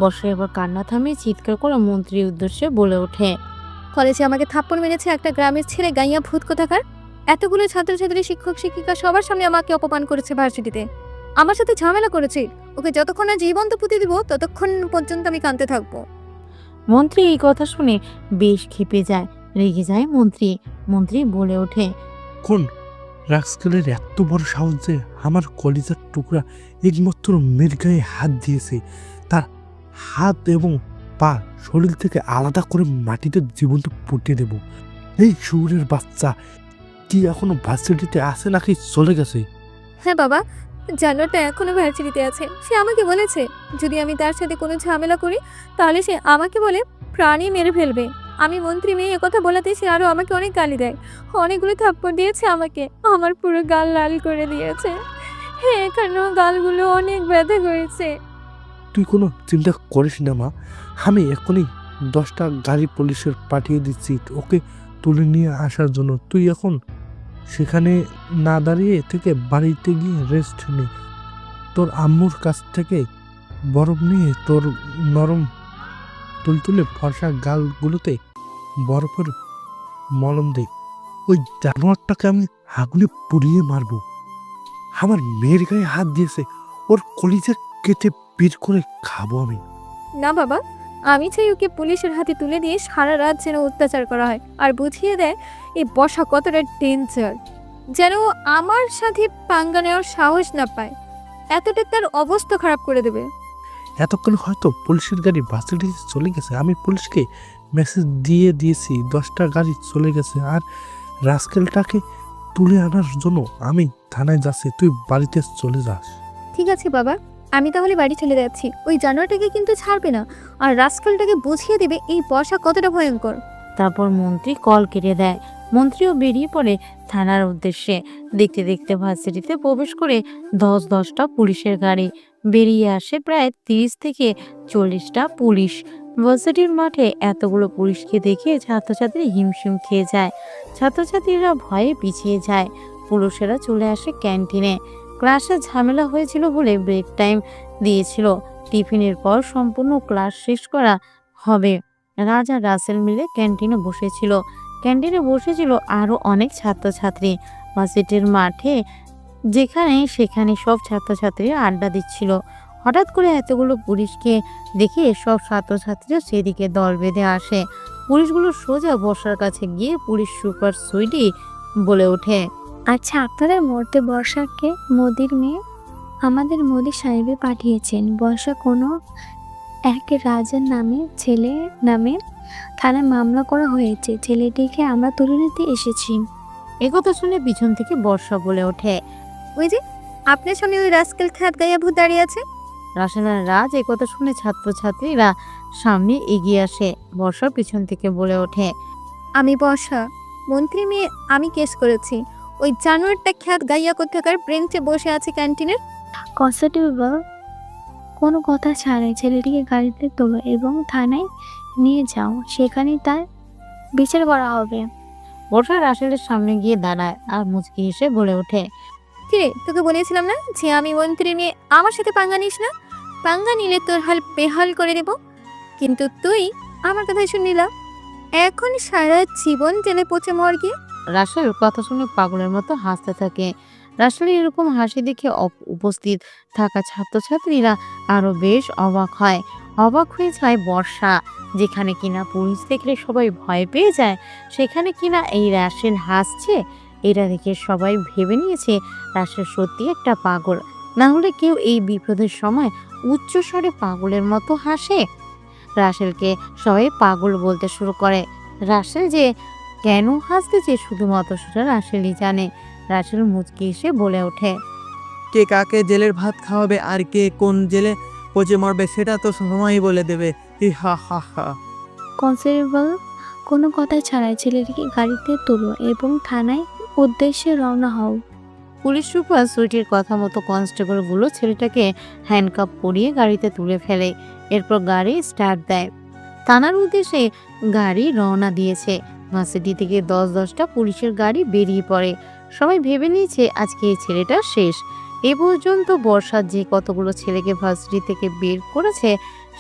বর্ষা এবার কান্না থামিয়ে চিৎকার করে মন্ত্রীর উদ্দেশ্যে বলে ওঠে, কলেজে আমাকে থাপ্পড় মেরেছে একটা গ্রামের ছেলে গাইয়া ভূত কোথাকার। এতগুলো ছাত্রছাত্রী, শিক্ষক শিক্ষিকা সবার সামনে আমাকে অপমান করেছে ভার্সিটিতে। আমার সাথে ঝামেলা করেছে। ওকে যতক্ষণ না জীবন্ত পুঁতে দিব ততক্ষণ পর্যন্ত আমি কাঁদতে থাকবো। মন্ত্রী এই কথা শুনে বেশ ক্ষেপে যায়, রেগে যায় মন্ত্রী। মন্ত্রী বলে ওঠে, কোন রাস্কেলের এত বড় সাহস যে আমার কলিজার টুকরা একমাত্র মেয়ের গায়ে হাত দিয়েছে? তার হাত এবং পা শরীর থেকে আলাদা করে মাটিতে জীবন্ত পুঁতে দেব। এই শুয়োরের বাচ্চা কি এখনো ভার্সিটিতে আছে নাকি চলে গেছে? হ্যাঁ বাবা, জানোয়ারটা এখনো ভার্সিটিতে আছে। সে আমাকে বলেছে যদি আমি তার সাথে কোনো ঝামেলা করি তাহলে সে আমাকে বলে প্রাণী মেরে ফেলবে। আমি মন্ত্রী মেয়ে একথা বলাতে সে আরো আমাকে অনেক গালি দেয়, অনেকগুলো থাপ্পড় দিয়েছে আমাকে, আমার পুরো গাল লাল করে দিয়েছে। হ্যাঁ, এখানেও গালগুলো অনেক ব্যথা করেছে। তুই কোনো চিন্তা করিস না মা, আমি এখনই 10টা গাড়ি পুলিশের পাঠিয়ে দিচ্ছি ওকে তুলে নিয়ে আসার জন্য। তুই এখন সেখানে না দাঁড়িয়ে থেকে বাড়িতে গিয়ে রেস্ট নে। তোর আম্মুর কাছ থেকে বরফ নিয়ে তোর নরম তুলতুলে ফর্সা গালগুলোতে বরফের মলম দে। ওই জানোয়ারটাকে আমি আগুনে পুড়িয়ে মারবো। আমার মেয়ের গায়ে হাত দিয়েছে, ওর কলিজা কেটে বের করে খাবো আমি। না বাবা, আমি চাই ওকে পুলিশের হাতে তুলে দিয়ে সারা রাত যেন অত্যাচার করা হয় আর বুঝিয়ে দেয় এই বর্ষা কতটা ডেঞ্জার, যেন ও আমার সাথে পাঙ্গা নেওয়ার সাহস না পায়। এতটা তার অবস্থা খারাপ করে দেবে। এতক্ষণ হয়তো পুলিশের গাড়ি ভার্সিটিতে চলে গেছে। আমি পুলিশকে মেসেজ দিয়ে দিয়েছি 10টা গাড়ি চলে গেছে, আর রাস্কেলটাকে তুলে আনার জন্য আমি থানায় যাচ্ছি। তুই বাড়িতে চলে যাস। ঠিক আছে বাবা, আমি তাহলে বাড়ি চলে যাচ্ছি। ওই জানোয়ারটাকে কিন্তু ছাড়বে না, আর রাস্কালটাকে বুঝিয়ে দেবে এই বর্ষা কতটা ভয়ঙ্কর। তারপর মন্ত্রী কল কেটে দেয়। মন্ত্রীও বেরিয়ে পড়ে থানার উদ্দেশ্যে। দেখতে দেখতে ভার্সিটিতে প্রবেশ করে 10টা পুলিশের গাড়ি বেরিয়ে আসে। প্রায় 30 থেকে 40টা পুলিশ। ভার্সিটির মাঠে এতগুলো পুলিশকে দেখে ছাত্রছাত্রী হিমশিম খেয়ে যায়। ছাত্রছাত্রীরা ভয়ে পিছিয়ে যায়। পুলিশেরা চলে আসে ক্যান্টিনে। ক্লাসে ঝামেলা হয়েছিল বলে ব্রেক টাইম দিয়েছিল। টিফিনের পর সম্পূর্ণ ক্লাস শেষ করা হবে। রাজ আর রাসেল মিলে ক্যান্টিনে বসেছিল। ক্যান্টিনে বসেছিল আরো অনেক ছাত্রছাত্রী। ভার্সিটির মাঠে যেখানে সেখানে সব ছাত্রছাত্রীরা আড্ডা দিচ্ছিল। হঠাৎ করে এতগুলো পুলিশকে দেখে সব ছাত্রছাত্রীরা সেদিকে দল বেঁধে আসে। পুলিশগুলো সোজা বর্ষার কাছে গিয়ে পুলিশ সুপার সুইটি বলে ওঠে, আচ্ছা, আপনাদের মধ্যে বর্ষাকে মোদির মেয়ে আমাদের মোদি সাহেবে পাঠিয়েছেন। বর্ষা কোনো এক রাজার নামে ছেলে নামে থানায় মামলা করা হয়েছে। ছেলেটিকে আমরা তুলে নিতে এসেছি। একথা শুনে পিছন থেকে বর্ষা বলে ওঠে, ওই যে আপনার সামনে ওই রাস্কাল খ্যাত গাইয়া ভূত দাঁড়িয়ে আছে। রাসেল আর রাজ একথা শুনে ছাত্রছাত্রীরা সামনে এগিয়ে আসে। বর্ষার পিছন থেকে বলে ওঠে, আমি বর্ষা, মন্ত্রী মেয়ে। আমি কেস করেছি। ওই জানোয়ারটা খ্যাত গাইয়া কোথাকার ব্রেঞ্চে বসে আছে ক্যান্টিনের। কনস্টেবল, কোনো কথা ছাড়াই ছেলেটিকে গাড়িতে তোলো এবং থানায় নিয়ে যাও। সেখানে তার বিচার করা হবে। বর্ষা রাসেলের সামনে গিয়ে দাঁড়ায় আর মুচকি হেসে বলে ওঠে, কিরে, তোকে বলেছিলাম না যে আমি মন্ত্রী মেয়ে, আমার সাথে পাঙ্গা নিস না। পাঙ্গা নিলে তোর হাল বেহাল করে দেব। কিন্তু তুই আমার কথাই শুনলিলা, এখন সারা জীবন জেলে পচে মর গিয়ে। রাসেল কথা শুনে পাগলের মতো হাসতে থাকে। রাসেলের এরকম হাসি দেখে উপস্থিত থাকা ছাত্রছাত্রীরা আরো বেশ অবাক হয়। অবাক হয়ে যায় বর্ষা। যেখানে কিনা পুলিশ দেখলে সবাই ভয় পেয়ে যায়, সেখানে কিনা এই রাসেল হাসছে। এটা দেখে সবাই ভেবে নিয়েছে রাসেল সত্যি একটা পাগল। না হলে কেউ এই বিপদের সময় উচ্চ স্বরে পাগলের মতো হাসে। রাসেলকে সবাই পাগল বলতে শুরু করে। রাসেল যে কেন হাসতেছে শুধুমাত্র সেটা রাসেলই জানে। রাসেল মুচকি এসে বলে ওঠে, কে কাকে জেলের ভাত খাওয়াবে আর কে কোন জেলে পচে মরবে সেটা তো সময়ই বলে দেবে। হি হা হা হা। কনস্টেবল, কোনো কথা ছাড়াই ছেলেটিকে গাড়িতে তোলো এবং থানায় উদ্দেশ্যে রওনা হও। পুলিশ সুপার সুইটির কথা মতো কনস্টেবলগুলো ছেলেটাকে হ্যান্ডকাপ পরিয়ে গাড়িতে তুলে ফেলে। এরপর গাড়ি স্টার্ট দেয়। থানার উদ্দেশ্যে গাড়ি রওনা দিয়েছে। ভার্সিটি থেকে 10-10টা পুলিশের গাড়ি বেরিয়ে পড়ে। সবাই ভেবে নিয়েছে আজকে এই ছেলেটা শেষ। এ পর্যন্ত বর্ষার যে কতগুলো ছেলেকে ভার্সিটি থেকে বের করেছে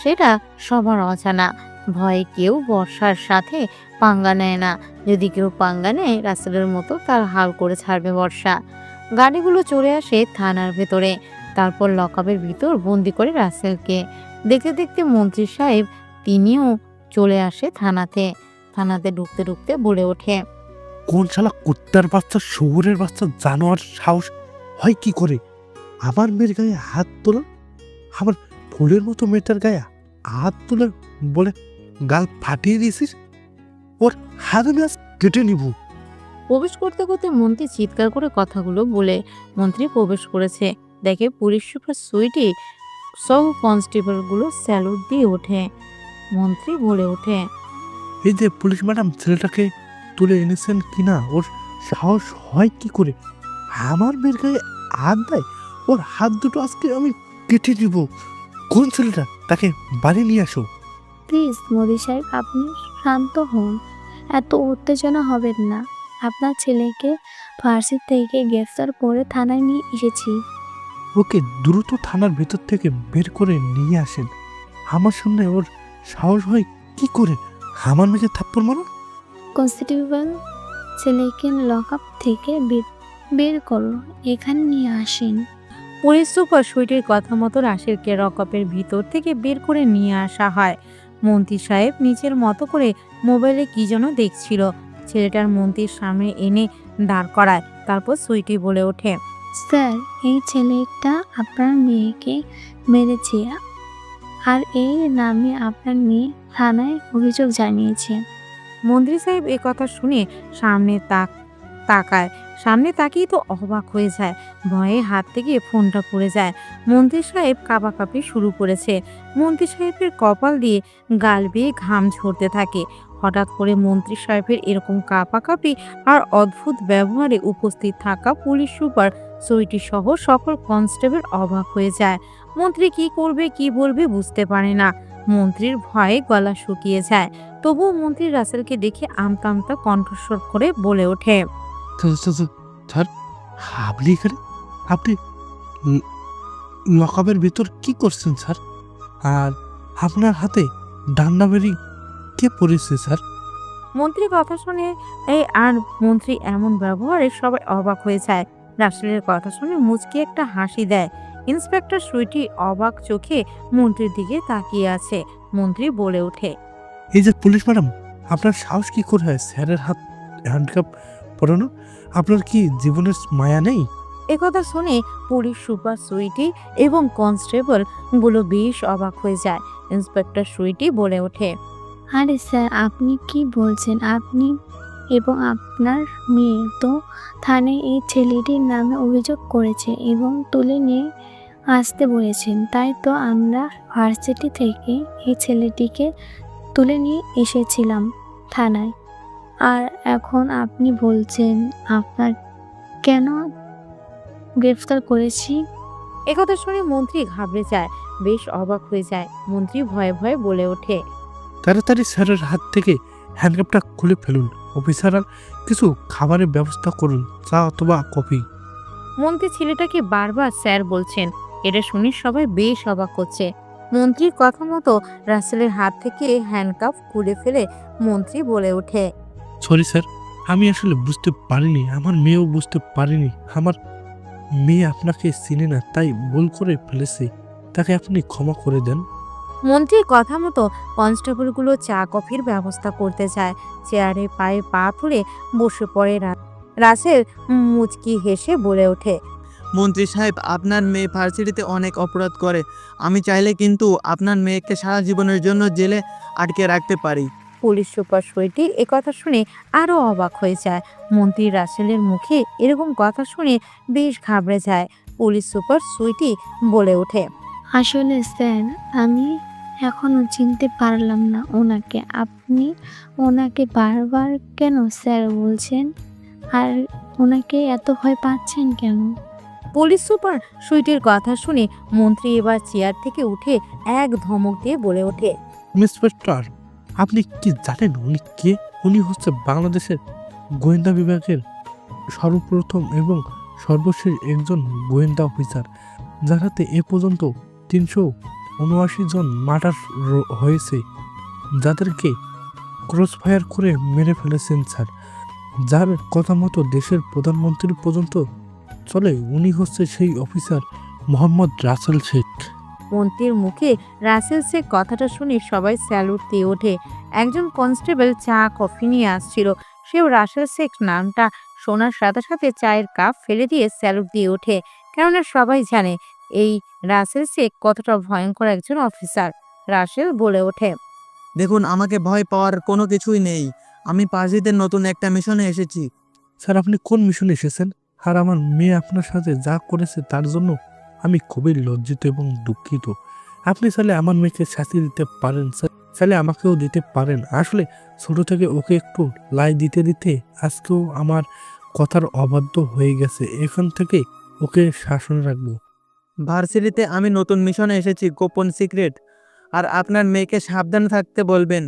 সেটা সবার অজানা। ভয়ে কেউ বর্ষার সাথে পাঙ্গা নেয় না। যদি কেউ পাঙ্গা নেয় রাসেলের মতো তার হাল করে ছাড়বে বর্ষা। গাড়িগুলো চলে আসে থানার ভেতরে। তারপর লকআপের ভিতর বন্দি করে রাসেলকে। দেখতে দেখতে মন্ত্রী সাহেব তিনিও চলে আসে থানাতে। থানাতে ঢুকতে ঢুকতে বলে ওঠে, কোন শালা কুত্তার বাচ্চা, শুয়োরের বাচ্চা, জানোয়ার সাহস হয় কি করে আমার মেয়ের গায়ে হাত তোলা? আমার ফুলের মতো মেয়েটার গায়ে হাত তুলে বলে গাল ফাটিয়ে দিয়েছিস? ওর হাত আমি আজ কেটে নিব। প্রবেশ করতে করতে মন্ত্রী চিৎকার করে কথাগুলো বলে মন্ত্রী প্রবেশ করেছে। দেখে পুলিশ সুপার সুইটি সব কনস্টেবলগুলো স্যালুট দিয়ে ওঠে। মন্ত্রী বলে ওঠে, এই যে পুলিশ ম্যাডাম, ছেলেটাকে তুলে এনেছেন কিনা? ওর সাহস হয় কি করে আমার মেয়ের গায়ে হাত দেয়? ওর হাত দুটো আজকে আমি কেটে দিব। কোন ছেলেটা? তাকে বাড়ি নিয়ে আসো। প্লিজ মোদি সাহেব, আপনি শান্ত হন, এত উত্তেজনা হবেন না। আপনার ছেলেকে ফার্সি থেকে গ্রেফতার করে থানায় নিয়ে এসেছি। ওকে দ্রুত থানার ভেতর থেকে বের করে নিয়ে আসেন। আমার সামনে ওর সাহস হয় কি করে আমার মেয়েকে থাপ্পড় মারো? কনস্টেবল, ছেলেকে লকআপ থেকে বের করো, এখানে নিয়ে আসেন। পুলিশ সুপার সুইটির কথা মতো রাসেলকে লকআপের ভিতর থেকে বের করে নিয়ে আসা হয়। মন্ত্রী সাহেব নিজের মতো করে মোবাইলে কি যেন দেখছিল। ছেলেটার মন্ত্রীর সামনে এনে দাঁড় করায়। তারপর সুইটি বলে ওঠে, স্যার, এই ছেলেটা আপনার মেয়েকে মেরেছে আর এই নামে আপনার মেয়ে থানায় অভিযোগ জানিয়েছে। মন্ত্রী সাহেব এ কথা শুনে সামনে তাকায়। সামনে তাকিয়ে তো অবাক হয়ে যায়। ভয়ে হাত থেকে ফোনটা পড়ে যায়। মন্ত্রী সাহেব কাঁপাকাঁপি শুরু করেছে। মন্ত্রী সাহেবের কপাল দিয়ে গাল বেয়ে ঘাম ঝরতে থাকে। হঠাৎ করে মন্ত্রী সাহেবের এরকম কাঁপাকাঁপি আর অদ্ভুত ব্যবহারে উপস্থিত থাকা পুলিশ সুপার সুইটি সহ সকল কনস্টেবল অবাক হয়ে যায়। মন্ত্রী কি করবে কি বলবে বুঝতে পারে না। মন্ত্রীর ভয়ে গলা শুকিয়ে যায়। তবুও মন্ত্রী রাসেলকে দেখে আমতা আমতা কণ্ঠস্বর করে বলে ওঠে, স্যার, আপনি এখানে? আপনি লকআপের ভিতর কি করছেন স্যার? আর আপনার হাতে ডান্ডা বেরি কে পড়েছে স্যার? মন্ত্রী কথা শুনে আর মন্ত্রী এমন ব্যবহারে সবাই অবাক হয়ে যায়। রাসেলের কথা শুনে মুচকি একটা হাসি দেয়। ইন্সপেক্টর সুইটি অবাক চোখে মন্ত্রীর দিকে তাকিয়ে আছে। মন্ত্রী বলে ওঠে, এই যে পুলিশ ম্যাডাম, আপনার সাহস কি করে হয় স্যারের হাত হ্যান্ডকাপ পরানো? আপনার কি জীবনের মায়া নেই? একথা শুনে পুলিশ সুপার সুইটি এবং কনস্টেবল গুলো বেশ অবাক হয়ে যায়। ইন্সপেক্টর সুইটি বলে ওঠে, আরে স্যার, আপনি কি বলছেন? আপনি এবং আপনার মেয়ে তো থানায় এই ছেলেটির নামে অভিযোগ করেছে এবং তুলে নিয়ে আসতে বলেছেন। তাই তো আমরা ভার্সিটি থেকে এই ছেলেটিকে তুলে নিয়ে এসেছিলাম থানায়। আর এখন আপনি বলছেন আপনার কেন গ্রেফতার করেছি? একথা শুনে মন্ত্রী ঘাবড়ে যায়, বেশ অবাক হয়ে যায়। মন্ত্রী ভয়ে ভয়ে বলে ওঠে, তাড়াতাড়ি স্যারের হাত থেকে হ্যান্ডকাপটা খুলে ফেলুন। অফিসার, আর কিছু খাবারের ব্যবস্থা করুন, চা অথবা কফি। মন্ত্রী ছেলেটাকে বারবার স্যার বলছেন। এটা শুনে সবাই বেশ অবাক হচ্ছে। মন্ত্রীর কথা মতো রাসেলের হাত থেকে হ্যান্ডকাফ খুলে ফেলে মন্ত্রী বলে ওঠে, সরি স্যার, আমি আসলে বুঝতে পারিনি, আমার মেয়েও বুঝতে পারেনি। আমার মেয়ে আপনাকে চিনে না, তাই ভুল করে ফেলেছি, তাকে আপনি ক্ষমা করে দেন। মন্ত্রীর কথা মতো কনস্টেবলগুলো চা কফির ব্যবস্থা করতে চায়। চেয়ারে পায়ে পা তুলে বসে পড়ে রাসেল মুচকি হেসে বলে ওঠে, মন্ত্রী সাহেব, আপনার মেয়ে ভার্সিটিতে অনেক অপরাধ করে। আমি চাইলে কিন্তু আপনার মেয়েকে সারা জীবনের জন্য জেলে আটকে রাখতে পারি। পুলিশ সুপার সুইটি একথা শুনে আরো অবাক হয়ে যায়। মন্ত্রী রাসেলের মুখে এরকম কথা শুনে বেশ ঘাবড়ে যায়। পুলিশ সুপার সুইটি বলে ওঠে, আসলে স্যার, আমি এখনো চিনতে পারলাম না ওনাকে। আপনি ওনাকে বারবার কেন স্যার বলছেন? আর ওনাকে এত ভয় পাচ্ছেন কেন? পুলিশ সুপার সুইটির কথা শুনে মন্ত্রী এবার চেয়ার থেকে উঠে এক ধমক দিয়ে বলে ওঠে, ইন্সপেক্টর, আপনি কি জানেন উনি কে? উনি হচ্ছে বাংলাদেশের গোয়েন্দা বিভাগের সর্বপ্রথম এবং সর্বশেষ একজন গোয়েন্দা অফিসার, যার হাতে এ পর্যন্ত 379 জন মার্ডার হয়েছে, যাদেরকে ক্রস ফায়ার করে মেরে ফেলেছেন স্যার। যার কথা মতো দেশের প্রধানমন্ত্রী পর্যন্ত চলে। উনি হচ্ছে সেই অফিসার মোহাম্মদ রাসেল শেখ। মন্ত্রীর মুখে রাসেল শেখ কথাটা শুনে সবাই স্যালুট দিয়ে ওঠে। একজন কনস্টেবল চা কফি নিয়ে আসছিল, সেও রাসেল শেখ নামটা শোনার সাথে সাথে চায়ের কাপ ফেলে দিয়ে স্যালুট দিয়ে ওঠে, কেননা সবাই জানে এই রাসেল শেখ কতটা ভয়ঙ্কর একজন অফিসার। রাসেল বলে ওঠে, দেখুন, আমাকে ভয় পাওয়ার কোনো কিছুই নেই। আমি পার্সিদের নতুন একটা মিশনে এসেছি। স্যার, আপনি কোন মিশনে এসেছেন? আর আমার মেয়ে আপনার সাথে যা করেছে তার জন্য আমি খুবই লজ্জিত এবং দুঃখিত। আপনি চাইলে আমার মেয়েকে শাস্তি দিতে পারেন স্যার, চাইলে আমাকেও দিতে পারেন। আসলে ছোট থেকে ওকে একটু লাই দিতে দিতে আজকেও আমার কথার অবাধ্য হয়ে গেছে। এখান থেকে ওকে শাসন রাখবো। ভার্সিটিতে আমি নতুন মিশনে এসেছি, গোপন সিক্রেট। আর আপনার মেয়েকে সাবধান থাকতে বলবেন,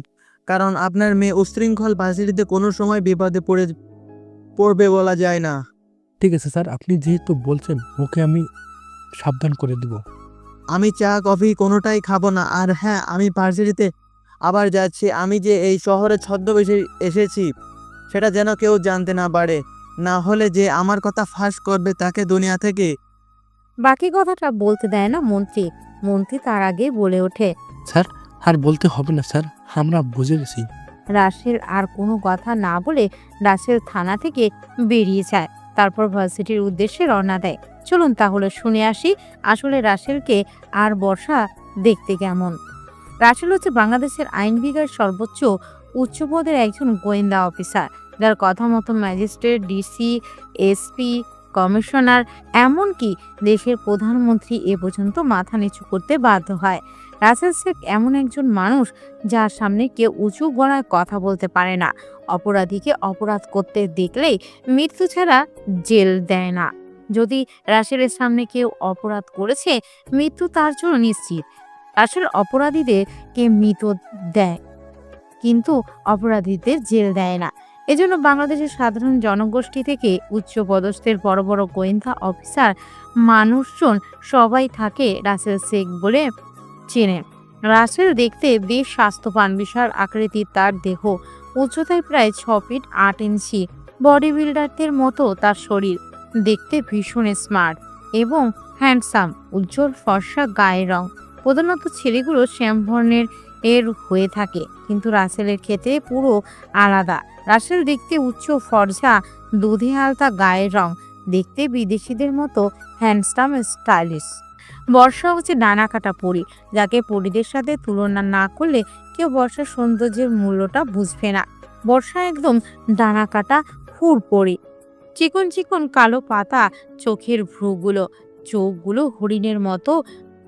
কারণ আপনার মেয়ে উশৃঙ্খল। ভার্সিটিতে কোনো সময় বিপদে পড়বে বলা যায় না। ঠিক আছে স্যার, আপনি যেহেতু বলছেন ওকে আমি সাবধান করে দিব। আমি চা কফি কোনোটাই খাবো না। আর হ্যাঁ, আমি ভার্সিটিতে আবার যাচ্ছি। আমি যে এই শহরে ছদ্মবেশে এসেছি সেটা যেন কেউ জানতে না পারে, না হলে যে আমার কথা ফাঁস করবে তাকে দুনিয়া থেকে। বাকি কথাটা বলতে দেয় না মন্ত্রী। মন্ত্রী তার আগে বলে ওঠে, স্যার, আর বলতে হবে না স্যার, আমরা বুঝে গেছি। রাসেল আর কোনো কথা না বলে রাসেল থানা থেকে বেরিয়ে যায়। তারপর ভার্সিটির উদ্দেশ্যে রওনা দেয়। চলুন তাহলে শুনে আসি আসলে রাসেলকে আর বর্ষা দেখতে কেমন। রাসেল হচ্ছে বাংলাদেশের আইন বিভাগের সর্বোচ্চ উচ্চ পদের একজন গোয়েন্দা অফিসার, যার কথা মতো ম্যাজিস্ট্রেট, ডিসি, এসপি, কমিশনার, এমনকি দেশের প্রধানমন্ত্রী এ পর্যন্ত মাথা নিচু করতে বাধ্য হয়। রাসেল শেখ এমন একজন মানুষ যার সামনে কেউ উঁচু গলায় কথা বলতে পারে না। অপরাধীকে অপরাধ করতে দেখলেই মৃত্যু ছাড়া জেল দেয় না। যদি রাসেলের সামনে কেউ অপরাধ করেছে, মৃত্যু তার জন্য নিশ্চিত। রাসেল অপরাধীদেরকে মৃত্যু দেয়, কিন্তু অপরাধীদের জেল দেয় না। এজন্য বাংলাদেশের সাধারণ জনগোষ্ঠী থেকে উচ্চ পদস্থের বড় বড় গোয়েন্দা অফিসার, মানুষজন সবাই থাকে রাসেল শেখ বলে চেনে। রাসেল দেখতে বেশ স্বাস্থ্যবান, বিশাল আকৃতির তার দেহ, উচ্চতায় প্রায় 6 ফিট 8 ইঞ্চি। বডি বিল্ডারদের মতো তার শরীর, দেখতে ভীষণ স্মার্ট এবং হ্যান্ডসাম। উজ্জ্বল ফর্সা গায়ের রং, প্রধানত ছেলেগুলো শ্যাম বর্ণের হয়ে থাকে, কিন্তু রাসেলের ক্ষেত্রে পুরো আলাদা। রাসেল দেখতে উচ্চ ফর্সা, দুধে আলতা গায়ের রং, দেখতে বিদেশিদের মতো হ্যান্ডসাম, স্টাইলিশ। বর্ষা হচ্ছে ডানা কাটা পরি, যাকে পরিদের সাথে তুলনা না করলে কেউ বর্ষার সৌন্দর্যের মূল্যটা বুঝবে না। বর্ষা একদম ডানা কাটা হুড় পরি, চিকন চিকন কালো পাতা চোখের ভ্রুগুলো, চোখগুলো হরিণের মতো,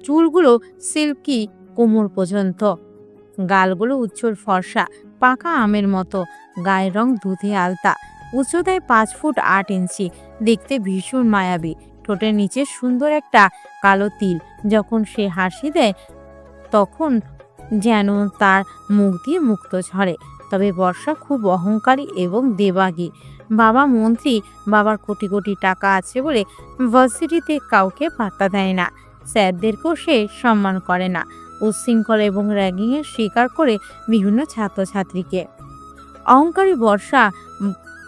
চুলগুলো সিল্কি কোমর পর্যন্ত, গালগুলো উজ্জ্বল ফর্সা পাকা আমের মতো, গায়ের রং দুধে আলতা, উচ্চতায় 5 ফুট 8 ইঞ্চি, দেখতে ভীষণ মায়াবী। ঠোঁটের নিচে সুন্দর একটা কালো তিল, যখন সে হাসি দেয় তখন যেন তার মুখ দিয়ে মুক্ত ঝরে। তবে বর্ষা খুব অহংকারী এবং দেবাগী। বাবা মন্ত্রী, বাবার কোটি কোটি টাকা আছে বলে ভার্সিটিতে কাউকে পাত্তা দেয় না, স্যারদেরকেও সে সম্মান করে না। উচ্ছৃঙ্খল এবং র্যাগিংয়ের শিকার করে বিভিন্ন ছাত্রছাত্রীকে। অহংকারী বর্ষা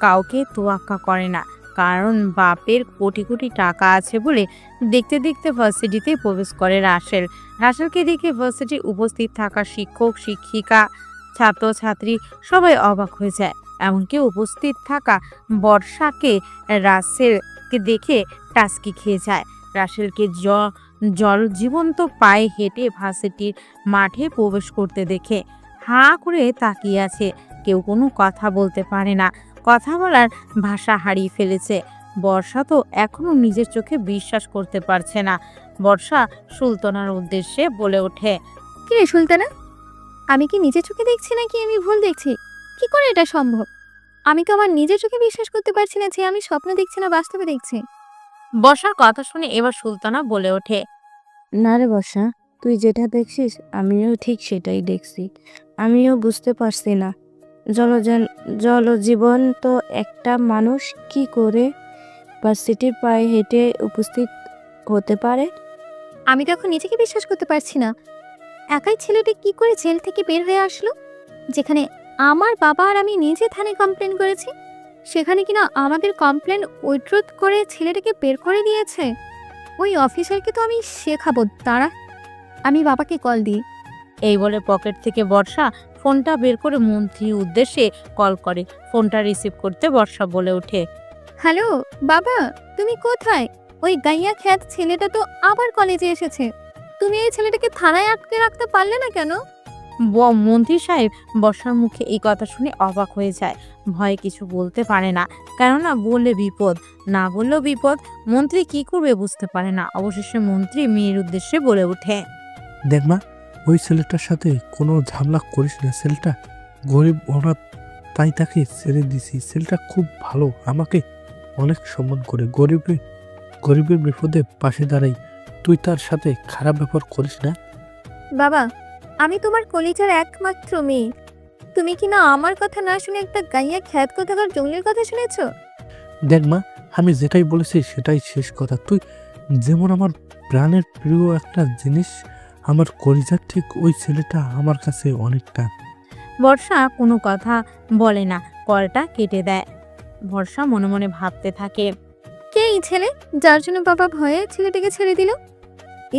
কাউকে তোয়াক্কা করে না, কারণ বাপের কোটি কোটি টাকা আছে বলে। দেখতে দেখতে ভার্সিটিতে প্রবেশ করে রাসেল। রাসেলকে দেখে ভার্সিটি উপস্থিত থাকা শিক্ষক, শিক্ষিকা, ছাত্রছাত্রী সবাই অবাক হয়ে যায়। এমনকি উপস্থিত থাকা বর্ষাকে রাসেলকে দেখে টাসকি খেয়ে যায়। রাসেলকে জল জীবন্ত পায়ে হেঁটে ভার্সিটির মাঠে প্রবেশ করতে দেখে হাঁ করে তাকিয়ে আছে। কেউ কোনো কথা বলতে পারে না, কথা বলার ভাষা হারিয়ে ফেলেছে। বর্ষা তো এখনো নিজের চোখে বিশ্বাস করতে পারছে না। বর্ষা সুলতানার উদ্দেশ্যে বলে ওঠে, কি রে সুলতানা, আমি কি নিজের চোখে দেখছি নাকি আমি ভুল দেখছি? কি করে এটা সম্ভব? আমি তো আমার নিজের চোখে বিশ্বাস করতে পারছি না যে আমি স্বপ্ন দেখছি না বাস্তবে দেখছি। বর্ষার কথা শুনে এবার সুলতানা বলে ওঠে, না রে বর্ষা, তুই যেটা দেখছিস আমিও ঠিক সেটাই দেখছি। আমিও বুঝতে পারছি না জলজীবন তো একটা মানুষ কি করে ভার্সিটির পায়ে হেঁটে উপস্থিত হতে পারে। আমি তো এখন নিজেকে বিশ্বাস করতে পারছি না। একাই ছেলেটি কি করে জেল থেকে বের হয়ে আসলো, যেখানে আমার বাবা আর আমি নিজে থানায় কমপ্লেন করেছি, সেখানে কিনা আমাদের কমপ্লেন উইথড্র করে ছেলেটাকে বের করে দিয়েছে। ওই অফিসারকে তো আমি শেখাবো, তারা আমি বাবাকে কল দিই। এই বলে পকেট থেকে বর্ষা ফোনটা বের করে মন্ত্রীর উদ্দেশ্যে কল করে। ফোনটা রিসিভ করতে বর্ষা বলে ওঠে, হ্যালো বাবা, তুমি কোথায়? ওই গাইয়া খ্যাত ছেলেটা তো আবার কলেজে এসেছে। তুমি এই ছেলেটাকে থানায় আটকে রাখতে পারলে না কেন? মন্ত্রী সাহেব বর্ষার মুখে এই কথা শুনে অবাক হয়ে যায়। ভয়ে কিছু বলতে পারে না, কেননা বললে বিপদ, না বললেও বিপদ। মন্ত্রী কি করবে বুঝতে পারে না। অবশেষে মন্ত্রী মেয়ের উদ্দেশ্যে বলে ওঠে, দেখ মা, ওই ছেলেটার সাথে কোনো ঝামেলা করিস না। ছেলেটা গরিব অনাথ, তাই তাকে ছেড়ে দিছি। ছেলেটা খুব ভালো, আমাকে অনেক সম্মান করে। গরিবের বিপদে পাশে দাঁড়াই। তুই তার সাথে খারাপ ব্যবহার করিস না। বাবা, আমি তোমার কলিজার একমাত্র মেয়ে। তুমি কি না আমার কথা না শুনে একটা গাইয়া খ্যাত কোথাকার জঙ্গলের কথা শুনেছো? দেখ মা, আমি যেটাই বলেছি সেটাই শেষ কথা। তুই যেমন আমার প্রাণের প্রিয় একটা জিনিস, আমার কলিজার ঠিক ওই ছেলেটা আমার কাছে অনেকটা। বর্ষা কোনো কথা বলে না, কলটা কেটে দেয়। বর্ষা মনে মনে ভাবতে থাকে, কে এই ছেলে যার জন্য বাবা ভয়ে ছেলেটাকে ছেড়ে দিল?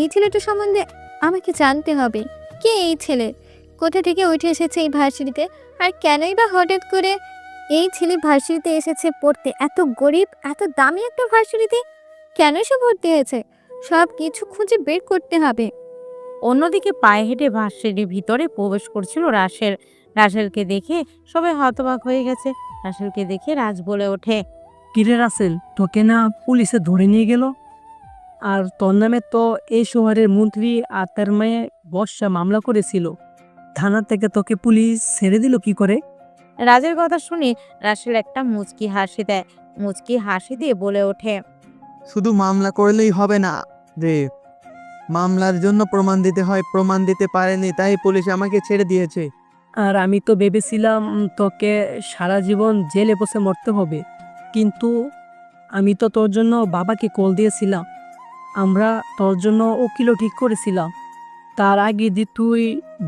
এই ছেলেটা সম্বন্ধে আমাকে জানতে হবে। কে এই ছেলে? কোথা থেকে উঠে এসেছে এই ভার্সিটিতে? আর কেনই বা হঠাৎ করে এই ছেলে ভার্সিটিতে এসেছে পড়তে? এত গরিব, এত দামি একটা ভার্সিটিতে কেন সে ভর্তি হয়েছে? সব কিছু খুঁজে বের করতে হবে। অন্যদিকে পায়ে হেঁটে ভার্সিটির ভিতরে প্রবেশ করছিল রাসেল। রাসেলকে দেখে সবাই হতবাক হয়ে গেছে। রাসেলকে দেখে রাজ বলে ওঠে, কিরে রাসেল, তোকে না পুলিশে ধরে নিয়ে গেল? আর তোর নামে তো এই শহরের মন্ত্রী আর তার মেয়ে বর্ষা মামলা করেছিল। থানা থেকে তোকে পুলিশ ছেড়ে দিল কি করে? রাজের কথা শুনে রাসেল একটা মুচকি হাসি দেয়। মুচকি হাসি দিয়ে বলে ওঠে, শুধু মামলা করলেই হবে না রে, মামলার জন্য প্রমাণ দিতে হয়। প্রমাণ দিতে পারেনি তাই পুলিশ আমাকে ছেড়ে দিয়েছে। আর আমি তো ভেবেছিলাম তোকে সারা জীবন জেলে বসে মরতে হবে, কিন্তু আমি তো তোর জন্য বাবাকে কল দিয়েছিলাম। আমরা তোর জন্য উকিলও ঠিক করেছিলাম। তার আগে যে তুই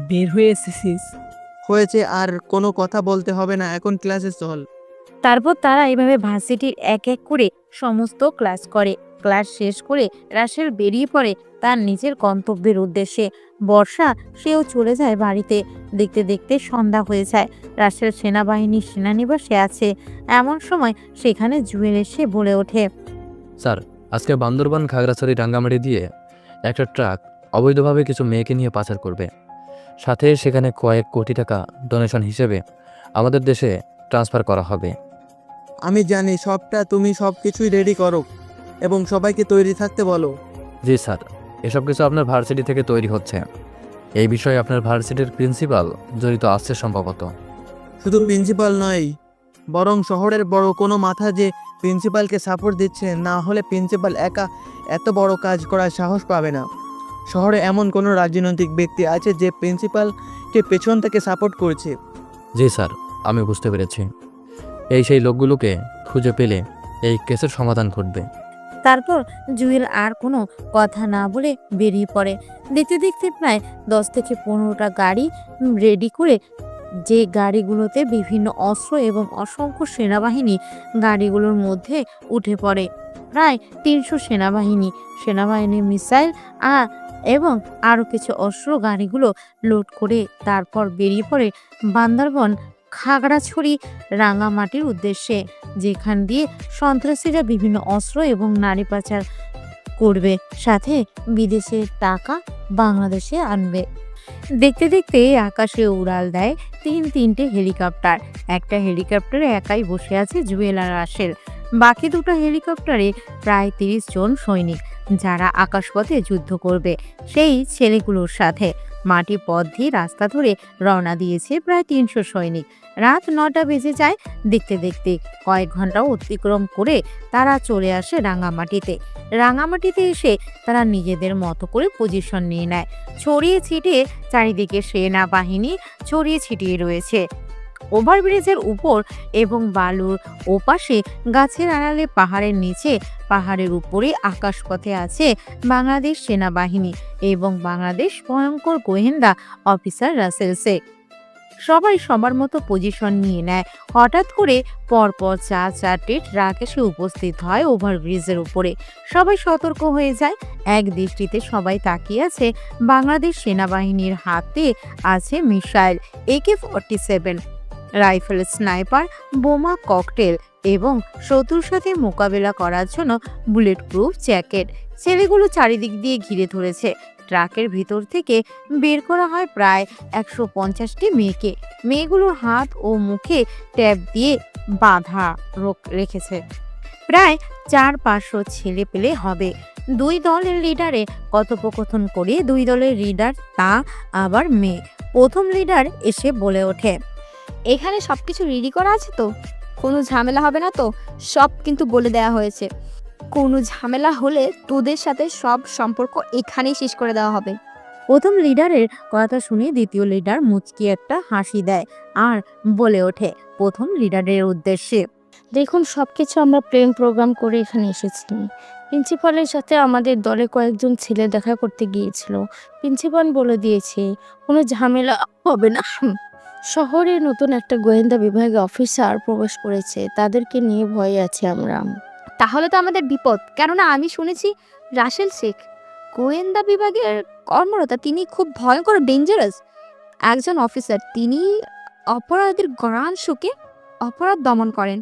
বের হয়ে এসেছিস। হয়েছে, আর কোনো কথা বলতে হবে না, এখন ক্লাসে চল। তারপর তারা এইভাবে ভার্সিটির এক এক করে সমস্ত ক্লাস করে। ক্লাস শেষ করে রাসেল বেরিয়ে পড়ে তার নিজের গন্তব্যের উদ্দেশ্যে। বর্ষা সেও চলে যায় বাড়িতে। দেখতে দেখতে সন্ধ্যা হয়ে যায়। রাসেল সেনাবাহিনীর সেনানিবাসে আছে। এমন সময় সেখানে জুয়েল এসে বলে ওঠে, স্যার, আজকে বান্দরবান খাগড়াছড়ি রাঙ্গামাটি দিয়ে একটা ট্রাক অবৈধভাবে কিছু মেয়েকে নিয়ে পাচার করবে। সাথে সেখানে কয়েক কোটি টাকা ডোনেশন হিসেবে আমাদের দেশে ট্রান্সফার করা হবে। আমি জানি সবটা, তুমি সব কিছুই রেডি করো এবং সবাইকে তৈরি থাকতে বলো। জি স্যার, এসব কিছু আপনার ভার্সিটি থেকে তৈরি হচ্ছে। এই বিষয়ে আপনার ভার্সিটির প্রিন্সিপাল জড়িত আছে সম্ভবত। শুধু প্রিন্সিপাল নয়, বরং শহরের বড় কোনো মাথা যে প্রিন্সিপালকে সাপোর্ট দিচ্ছে, না হলে প্রিন্সিপাল একা এত বড় কাজ করার সাহস পাবে না। শহরে এমন কোনো রাজনৈতিক ব্যক্তি আছে যে প্রিন্সিপালকে পেছন থেকে সাপোর্ট করছে। জি স্যার, আমি বুঝতে পেরেছি। এই সেই লোকগুলোকে খুঁজে পেলে এই কেসের সমাধান ঘটবে। তারপর জুয়েল আর কোনো কথা না বলে বেরিয়ে পড়ে। দেখতে দেখতে প্রায় 10 থেকে 15টা গাড়ি রেডি করে, যে গাড়িগুলোতে বিভিন্ন অস্ত্র এবং অসংখ্য সেনাবাহিনী গাড়িগুলোর মধ্যে উঠে পড়ে। প্রায় 300 সেনাবাহিনীর মিসাইল এবং আরও কিছু অস্ত্র গাড়িগুলো লোড করে তারপর বেরিয়ে পড়ে বান্দরবান খাগড়াছড়ি রাঙামাটির উদ্দেশ্যে, যেখান দিয়ে সন্ত্রাসীরা বিভিন্ন অস্ত্র এবং নারী পাচার করবে, সাথে বিদেশের টাকা বাংলাদেশে আনবে। দেখতে দেখতে আকাশে উড়াল দেয় তিনটে হেলিকপ্টার। একটা হেলিকপ্টারে একাই বসে আছে জুয়েল আর রাসেল। বাকি দুটো হেলিকপ্টারে প্রায় 30 জন সৈনিক, যারা আকাশপথে যুদ্ধ করবে সেই ছেলেগুলোর সাথে। মাটি পথ দিয়ে রাস্তা ধরে রওনা দিয়েছে প্রায় ৩০০ সৈনিক। রাত ৯টা বেজে যায়। দেখতে দেখতে কয়েক ঘন্টা অতিক্রম করে তারা চলে আসে রাঙামাটিতে। রাঙামাটিতে এসে তারা নিজেদের মতো করে পজিশন নিয়ে নেয়। ছড়িয়ে ছিটিয়ে চারিদিকে সেনাবাহিনী ছড়িয়ে ছিটিয়ে রয়েছে। ওভারব্রিজের উপর এবং বালুর ওপাশে গাছের আড়ালে পাহাড়ের নিচে, পাহাড়ের উপরে আকাশপথে আছে বাংলাদেশ সেনাবাহিনী এবং বাংলাদেশ ভয়ঙ্কর গোয়েন্দা অফিসার রাসেল শেখ। সবাই সবার মতো পজিশন নিয়ে নেয়। হঠাৎ করে পরপর 4-4টে ট্রাক এসে উপস্থিত হয় ওভারব্রিজের উপরে। সবাই সতর্ক হয়ে যায়। এক দৃষ্টিতে সবাই তাকিয়ে আছে বাংলাদেশ সেনাবাহিনীর হাতে আছে মিসাইল, AK-47, রাইফেল, স্নাইপার, বোমা, ককটেল এবং শত্রুর সাথে মোকাবেলা করার জন্য বুলেট প্রুফ জ্যাকেট। ছেলেগুলো চারিদিক দিয়ে ঘিরে ধরেছে। ট্রাকের ভিতর থেকে বের করা হয় প্রায় ১৫০টি মেয়েকে। মেয়েগুলোর হাত ও মুখে ট্যাপ দিয়ে বাঁধা রেখেছে। প্রায় ৪-৫০০ ছেলে পেলে হবে। দুই দলের লিডারে কথোপকথন করে দুই দলের লিডার তা আবার মেয়ে। প্রথম লিডার এসে বলে ওঠে, এখানে সবকিছু রেডি করা আছে তো? কোনো ঝামেলা হবে না তো? সব কিন্তু বলে দেওয়া হয়েছে। কোনো ঝামেলা হলে তোদের সাথে সব সম্পর্ক এখানেই শেষ করে দেওয়া হবে। প্রথম লিডারের কথা শুনে দ্বিতীয় লিডার মুচকি একটা হাসি দেয় আর বলে ওঠে প্রথম লিডারের উদ্দেশ্যে, দেখুন, সবকিছু আমরা প্ল্যান প্রোগ্রাম করে এখানে এসেছি। প্রিন্সিপালের সাথে আমাদের দলে কয়েকজন ছেলে দেখা করতে গিয়েছিল। প্রিন্সিপাল বলে দিয়েছে কোনো ঝামেলা হবে না। শহরে নতুন একটা গোয়েন্দা বিভাগে অফিসার প্রবেশ করেছে, তাদেরকে নিয়ে ভয়ে আছি আমরা। তাহলে তো আমাদের বিপদ, কেননা আমি শুনেছি রাসেল শেখ গোয়েন্দা বিভাগের কর্মরতা। তিনি খুব ভয়ঙ্কর ডেঞ্জারাস একজন অফিসার। তিনি অপরাধীর গ্রাণ শুকে অপরাধ দমন করেন।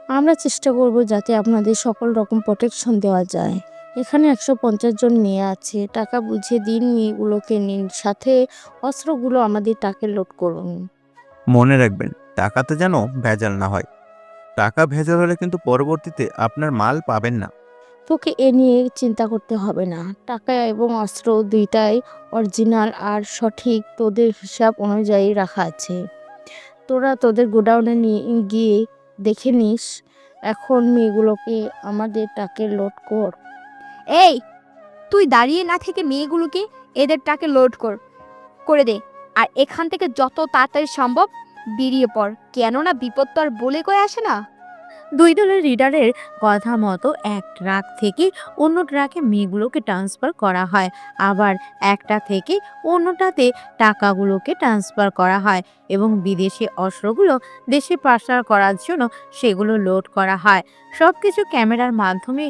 আমরা চেষ্টা করব যাতে আপনাদের সকল রকম প্রোটেকশন দেওয়া যায়। এখানে ১৫০ জন মেয়ে আছে, টাকা বুঝে দিন, মেয়েগুলোকে নিন, সাথে অস্ত্রগুলো আমাদের টাকে লোড করুন। মনে রাখবেন, টাকাতে যেন ভেজাল না হয়। টাকা ভেজাল হলে কিন্তু পরবর্তীতে আপনার মাল পাবেন না। তোকে এ নিয়ে চিন্তা করতে হবে না। টাকা এবং অস্ত্র দুইটাই অরিজিনাল আর সঠিক তোদের হিসাব অনুযায়ী রাখা আছে। তোরা তোদের গোডাউনে নিয়ে গিয়ে দেখে নিস। এখন মেয়েগুলোকে আমাদের টাকে লোড কর। এই, তুই দাঁড়িয়ে না থেকে মেয়েগুলোকে এদের টাকে লোড করে দে, আর এখান থেকে যত তাড়াতাড়ি সম্ভব বেরিয়ে পড়, কেননা বিপদ তো আর বলে কয়ে আসে না। দুই দলের লিডারের কথা মতো এক ট্রাক থেকে অন্য ট্রাকে মেয়েগুলোকে ট্রান্সফার করা হয়, আবার একটা থেকে অন্যটাতে টাকাগুলোকে ট্রান্সফার করা হয় এবং বিদেশি অস্ত্রগুলো দেশে পাচার করার জন্য সেগুলো লোড করা হয়। সবকিছু ক্যামেরার মাধ্যমে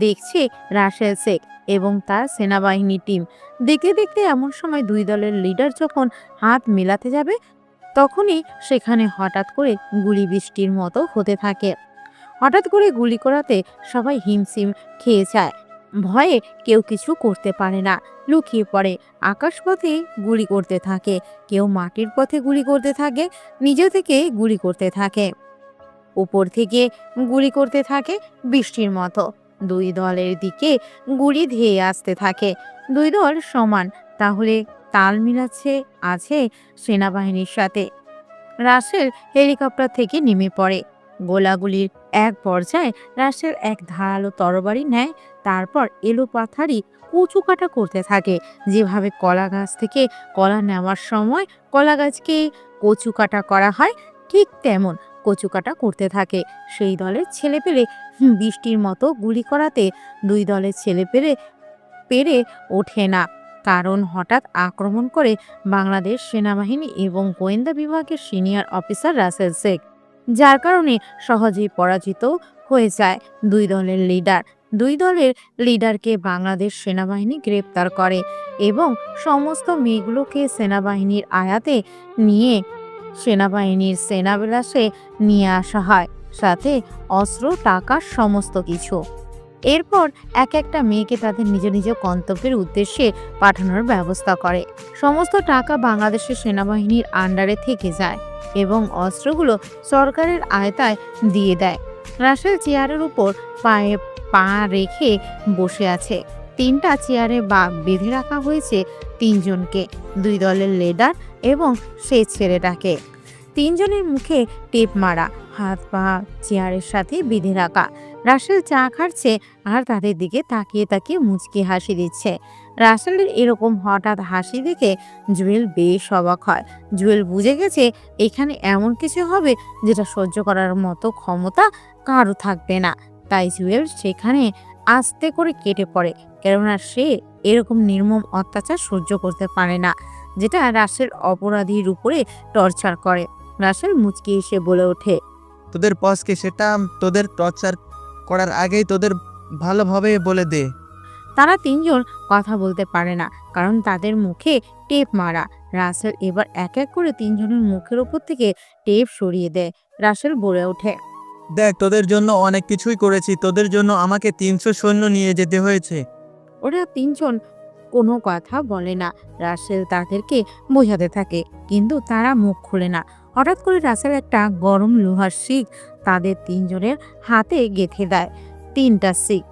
দেখছে রাসেল শেখ এবং তার সেনাবাহিনী টিম। দেখতে দেখতে এমন সময় দুই দলের লিডার যখন হাত মেলাতে যাবে তখনই সেখানে হঠাৎ করে গুলি বৃষ্টির মতো হতে থাকে। হঠাৎ করে গুলি করাতে সবাই হিমশিম খেয়ে যায়। ভয়ে কেউ কিছু করতে পারে না, লুকিয়ে পড়ে। আকাশপথে গুলি করতে থাকে, কেউ মাটির পথে গুলি করতে থাকে, নিজে থেকে গুলি করতে থাকে, উপর থেকে গুলি করতে থাকে বৃষ্টির মতো। দুই দলের দিকে গুলি ধেয়ে আসতে থাকে। দুই দল সমান, তাহলে তাল মিলাচ্ছে আছে সেনাবাহিনীর সাথে। রাসেল হেলিকপ্টার থেকে নেমে পড়ে। গোলাগুলির এক পর্যায়ে রাসেল এক ধারালো তরবারি নেয়, তারপর এলো পাথারি কচু কাটা করতে থাকে। যেভাবে কলা গাছ থেকে কলা নেওয়ার সময় কলা গাছকে কচু কাটা করা হয়, ঠিক তেমন কচু কাটা করতে থাকে। সেই দলের ছেলেপেলে বৃষ্টির মতো গুলি করাতে দুই দলের ছেলেপেলে পেরে ওঠে না, কারণ হঠাৎ আক্রমণ করে বাংলাদেশ সেনাবাহিনী এবং গোয়েন্দা বিভাগের সিনিয়র অফিসার রাসেল শেখ, যার কারণে সহজেই পরাজিত হয়ে যায় দুই দলের লিডার। দুই দলের লিডারকে বাংলাদেশ সেনাবাহিনী গ্রেপ্তার করে এবং সমস্ত মেয়েগুলোকে সেনাবাহিনীর আয়াতে নিয়ে সেনাবাহিনীর সেনাবিলাসে নিয়ে আসা হয়, সাথে অস্ত্র, টাকা, সমস্ত কিছু। এরপর এক একটা মেয়েকে তাদের নিজ নিজ গন্তব্যের উদ্দেশ্যে পাঠানোর ব্যবস্থা করে। সমস্ত টাকা বাংলাদেশের সেনাবাহিনীর আন্ডারে থেকে যায় এবং অস্ত্রগুলো সরকারের আয়তায় দিয়ে দেয়। রাসেল চেয়ারের উপর পায়ে পা রেখে বসে আছে। 3টা চেয়ারে বেঁধে রাখা হয়েছে তিনজনকে, দুই দলের লিডার এবং সেই ছেলেটাকে। তিনজনের মুখে টেপ মারা, হাত পা চেয়ারের সাথে বেঁধে রাখা। রাসেল চা খাচ্ছে আর তাদের দিকে তাকিয়ে তাকিয়ে মুচকি হাসি দিচ্ছে। রাসেলের এরকম হঠাৎ হাসি দেখে জুয়েল বেশ অবাক হয়। জুয়েল বুঝে গেছে এখানে এমন কিছু হবে যেটা সহ্য করার মতো ক্ষমতা কারো থাকবে না। তাই জুয়েল সেখানে আস্তে করে কেটে পড়ে, কেননা সে এরকম নির্মম অত্যাচার সহ্য করতে পারে না, যেটা রাসেল অপরাধীর উপরে টর্চার করে। রাসেল মুচকি এসে বলে ওঠে, তোদের বসকে সেটা তোদের টর্চার করার আগেই তোদের ভালোভাবে বলে দে। তারা তিনজন কথা বলতে পারে না, কারণ তাদের মুখে টেপ মারা। রাসেল এবার এক এক করে তিনজনের মুখের উপর থেকে টেপ সরিয়ে দেয়। রাসেল বলে ওঠে, দেখ, তোদের জন্য অনেক কিছুই করেছি, তোদের জন্য আমাকে 300 সৈন্য নিয়ে যেতে হয়েছে। ওরা তিনজন কোনো কথা বলে না। রাসেল তাদেরকে বোঝাতে থাকে, কিন্তু তারা মুখ খুলে না। হঠাৎ করে রাসেল একটা গরম লোহার শিক তাদের তিনজনের হাতে গেঁথে দেয়। 3টা শিক।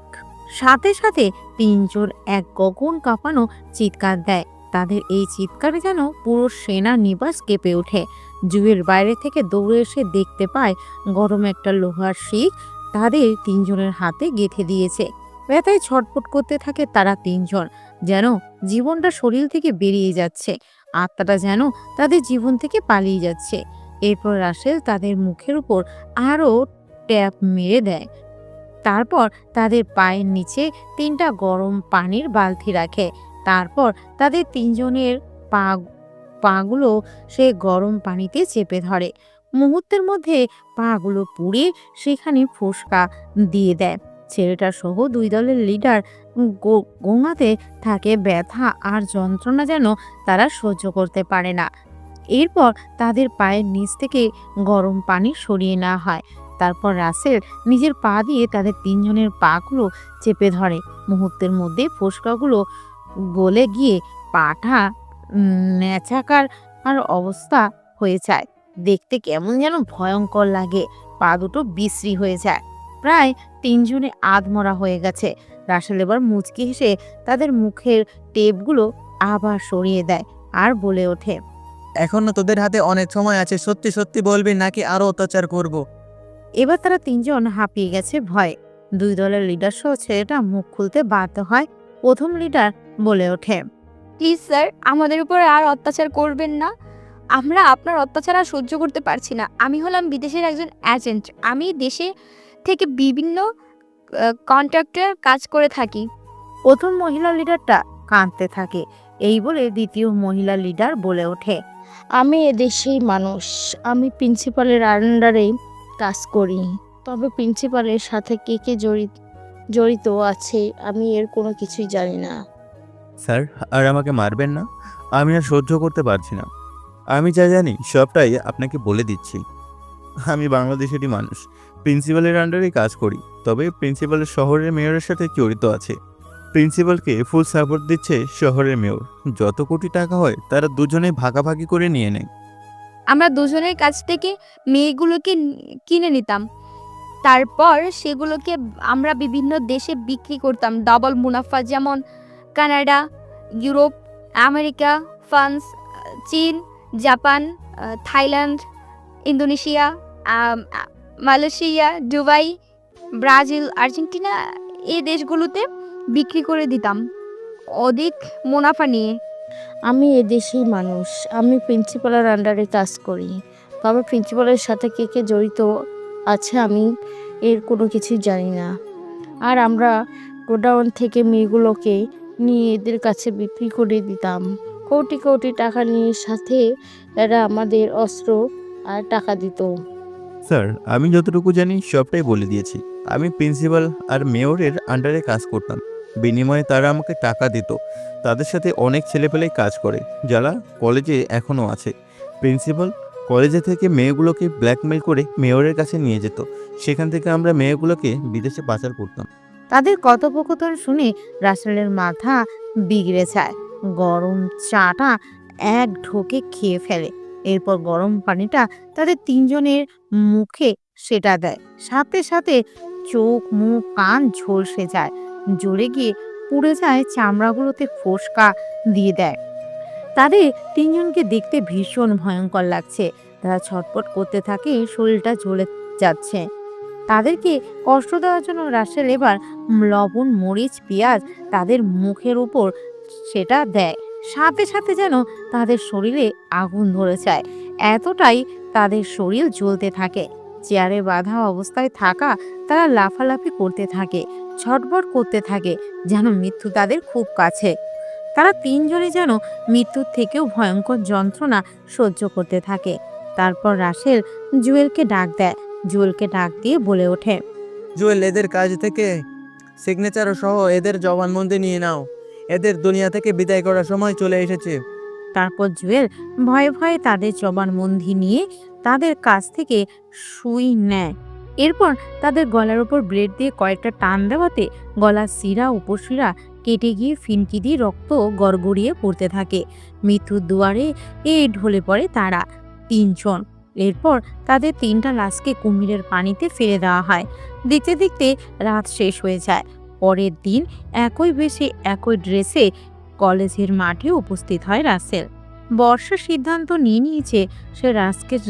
সাথে সাথে তিনজন এক গগন কাঁপানো চিৎকার দেয়। তাদের এই চিৎকারে যেন পুরো সেনা নিবাস কেঁপে ওঠে। জুয়েল বাইরে থেকে দৌড়ে এসে দেখতে পায় গরম একটা লোহার শিক তাদের তিনজনের হাতে গেঁথে দিয়েছে। ব্যথায় ছটফট করতে থাকে তারা তিনজন, যেন জীবনটা শরীর থেকে বেরিয়ে যাচ্ছে, আত্মাটা যেন তাদের জীবন থেকে পালিয়ে যাচ্ছে। এরপর রাসেল তাদের মুখের উপর আরও ট্যাপ মেরে দেয়। তারপর তাদের পায়ের নিচে 3টা গরম পানির বালতি রাখে। তারপর তাদের তিনজনের পাগুলো সে গরম পানিতে চেপে ধরে। মুহূর্তের মধ্যে পাগুলো পুড়ে সেখানে ফোসকা দিয়ে দেয়। ছেলেটা সহ দুই দলের লিডার গোঙাতে থাকে। ব্যথা আর যন্ত্রণা যেন তারা সহ্য করতে পারে না। এরপর তাদের পায়ের নিচ থেকে গরম পানি সরিয়ে নেওয়া হয়। তারপর রাসেল নিজের পা দিয়ে তাদের তিনজনের পাগুলো চেপে ধরে। মুহূর্তের মধ্যে ফোসকাগুলো গলে গিয়ে পাটা ন্যাচাকার আর অবস্থা হয়ে যায়। দেখতে কেমন যেন ভয়ঙ্কর লাগে। পা দুটো বিশ্রী হয়ে যায়, প্রায় তিনজনে আধমরা হয়ে গেছে। রাসেল এবার মুচকি হেসে তাদের মুখের টেপগুলো আবার সরিয়ে দেয় আর বলে ওঠে, এখনো তোদের হাতে অনেক সময় আছে, সত্যি সত্যি বলবি নাকি আরো অত্যাচার করব? এবার তারা তিনজন হাঁপিয়ে গেছে ভয়ে। দুই দলের লিডার সহ ছেলেটা মুখ খুলতে বাধ্য হয়। প্রথম লিডার বলে ওঠে, প্লিজ স্যার, আমাদের উপর আর অত্যাচার করবেন না। আমরা আপনার অত্যাচার আর সহ্য করতে পারছি না। আমি হলাম বিদেশের একজন এজেন্ট। আমি দেশে থেকে বিভিন্ন কন্ট্রাক্টর কাজ করে থাকি। প্রথম মহিলা লিডারটা কাঁদতে থাকে। এই বলে দ্বিতীয় মহিলা লিডার বলে ওঠে, আমি এদেশেই মানুষ। আমি প্রিন্সিপালের আন্ডারে কাজ করি, তবে প্রিন্সিপালের সাথে কে কে জড়িত আছে আমি এর কোনো কিছুই জানি না। স্যার, আর আমাকে মারবেন না, আমি আর সহ্য করতে পারছি না। আমি যা জানি সবটাই আপনাকে বলে দিচ্ছি। আমি বাংলাদেশেরই মানুষ, প্রিন্সিপালের আন্ডারেই কাজ করি, তবে প্রিন্সিপালের শহরের মেয়রের সাথে জড়িত আছে। প্রিন্সিপালকে ফুল সাপোর্ট দিচ্ছে শহরের মেয়র। যত কোটি টাকা হয় তারা দুজনেই ভাগাভাগি করে নিয়ে নেয়। আমরা দুজনের কাছ থেকে মেয়েগুলোকে কিনে নিতাম, তারপর সেগুলোকে আমরা বিভিন্ন দেশে বিক্রি করতাম ডাবল মুনাফা, যেমন কানাডা, ইউরোপ, আমেরিকা, ফ্রান্স, চীন, Japan, Thailand, Indonesia, Malaysia, Dubai, Brazil, Argentina, এই দেশগুলোতে বিক্রি করে দিতাম অধিক মুনাফা নিয়ে। আমি এদেশেই মানুষ। আমি প্রিন্সিপালের আন্ডারে কাজ করি, তবে প্রিন্সিপালের সাথে কে কে জড়িত আছে আমি এর কোনো কিছুই জানি না। আর আমরা গোডাউন থেকে মেয়েগুলোকে নিয়ে এদের কাছে বিক্রি করে দিতাম। কোটি কোটি টাকা নিয়ে সাথে এরা আমাদের অস্ত্র আর টাকা দিত। স্যার, আমি যতটুকু জানি সবটাই বলে দিয়েছি। আমি প্রিন্সিপাল আর মেয়রের আন্ডারে কাজ করতাম, বিনিময়ে তারা আমাকে টাকা দিত। তাদের সাথে অনেক ছেলেপেলেই কাজ করে যারা কলেজে এখনও আছে। প্রিন্সিপাল কলেজে থেকে মেয়েগুলোকে ব্ল্যাকমেল করে মেয়রের কাছে নিয়ে যেত, সেখান থেকে আমরা মেয়েগুলোকে বিদেশে পাচার করতাম। তাদের কথোপকথন শুনে রাসেলের মাথা বিগড়ে যায়। গরম চাটা এক ঢোকে খেয়ে ফেলে। এরপর গরম পানিটা তাদের তিনজনের মুখে সেটা দেয়। সাথে সাথে চোখ, মুখ, কান ঝলসে যায়। জোরে গিয়ে পুড়ে যায়, চামড়াগুলোতে ফোসকা দিয়ে দেয়। তাদের তিনজনকে দেখতে ভীষণ ভয়ঙ্কর লাগছে। তারা ছটপট করতে থাকে, শরীরটা জ্বলে যাচ্ছে। তাদেরকে কষ্ট দেওয়ার জন্য রাসেল এবার লবণ, মরিচ, পেঁয়াজ তাদের মুখের উপর সেটা দেয়। সাথে সাথে যেন তাদের শরীরে আগুন ধরে যায়, এতটাই তাদের শরীর জ্বলতে থাকে। চেয়ারে বাঁধা অবস্থায় থাকা তারা লাফালাফি করতে থাকে, ছটফট করতে থাকে, যেন মৃত্যু তাদের খুব কাছে। তারা তিনজনে যেন মৃত্যুর থেকেও ভয়ঙ্কর যন্ত্রণা সহ্য করতে থাকে। তারপর রাসেল জুয়েলকে ডাক দেয়। জুয়েলকে ডাক দিয়ে বলে ওঠে, জুয়েল, এদের কাজ থেকে সিগনেচার সহ এদের জবানবন্দি নিয়ে নাও। এদের দুনিয়া থেকে বিদায় করার সময় চলে এসেছে। তারপর জুয়েল ভয়ে ভয়ে তাদের জবানবন্দি নিয়ে তাদের কাছ থেকে সুই নেয়। এরপর তাদের গলার উপর ব্লেড দিয়ে কয়েকটা টান দেওয়াতে গলার শিরা উপশিরা কেটে গিয়ে ফিনকি দিয়ে রক্ত গড়গড়িয়ে পড়তে থাকে। মৃত্যুর দুয়ারে ঢলে পড়ে তারা তিনজন। এরপর তাদের তিনটা লাশকে কুমিরের পানিতে ফেলে দেওয়া হয়। দেখতে দেখতে রাত শেষ হয়ে যায়। পরের দিন একই বেশে একই ড্রেসে কলেজের মাঠে উপস্থিত হয় রাসেল। বর্ষা সিদ্ধান্ত নিয়ে নিয়েছে সে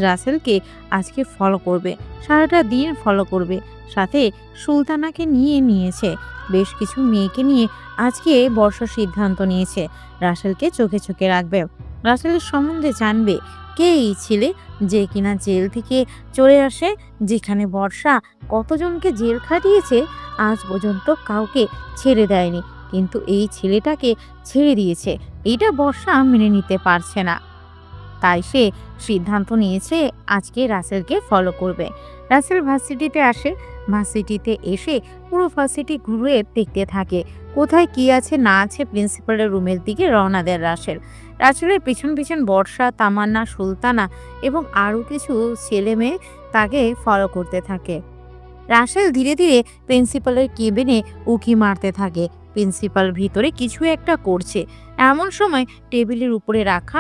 রাসেলকে আজকে ফলো করবে, সারাটা দিন ফলো করবে। সাথে সুলতানাকে নিয়েছে। বেশ কিছু মেয়েকে নিয়ে আজকে বর্ষা সিদ্ধান্ত নিয়েছে রাসেলকে চোখে চোখে রাখবে, রাসেলের সম্বন্ধে জানবে। কে এই ছেলে যে কিনা জেল থেকে চলে আসে, যেখানে বর্ষা কতজনকে জেল খাটিয়েছে, আজ পর্যন্ত কাউকে ছেড়ে দেয়নি, কিন্তু এই ছেলেটাকে ছেড়ে দিয়েছে। এটা বর্ষা মেনে নিতে পারছে না। তাই সে সিদ্ধান্ত নিয়েছে আজকে রাসেলকে ফলো করবে। রাসেল ভার্সিটিতে আসে। ভার্সিটিতে এসে পুরো ভার্সিটি ঘুরে দেখতে থাকে কোথায় কি আছে না আছে। প্রিন্সিপালের রুমের দিকে রওনা দেয় রাসেলের পিছন পিছন বর্ষা, তামান্না, সুলতানা এবং আরও কিছু ছেলে মেয়ে তাকে ফলো করতে থাকে। রাসেল ধীরে ধীরে প্রিন্সিপালের কেবিনে উকি মারতে থাকে। প্রিন্সিপাল ভিতরে কিছু একটা করছে। এমন সময় টেবিলের উপরে রাখা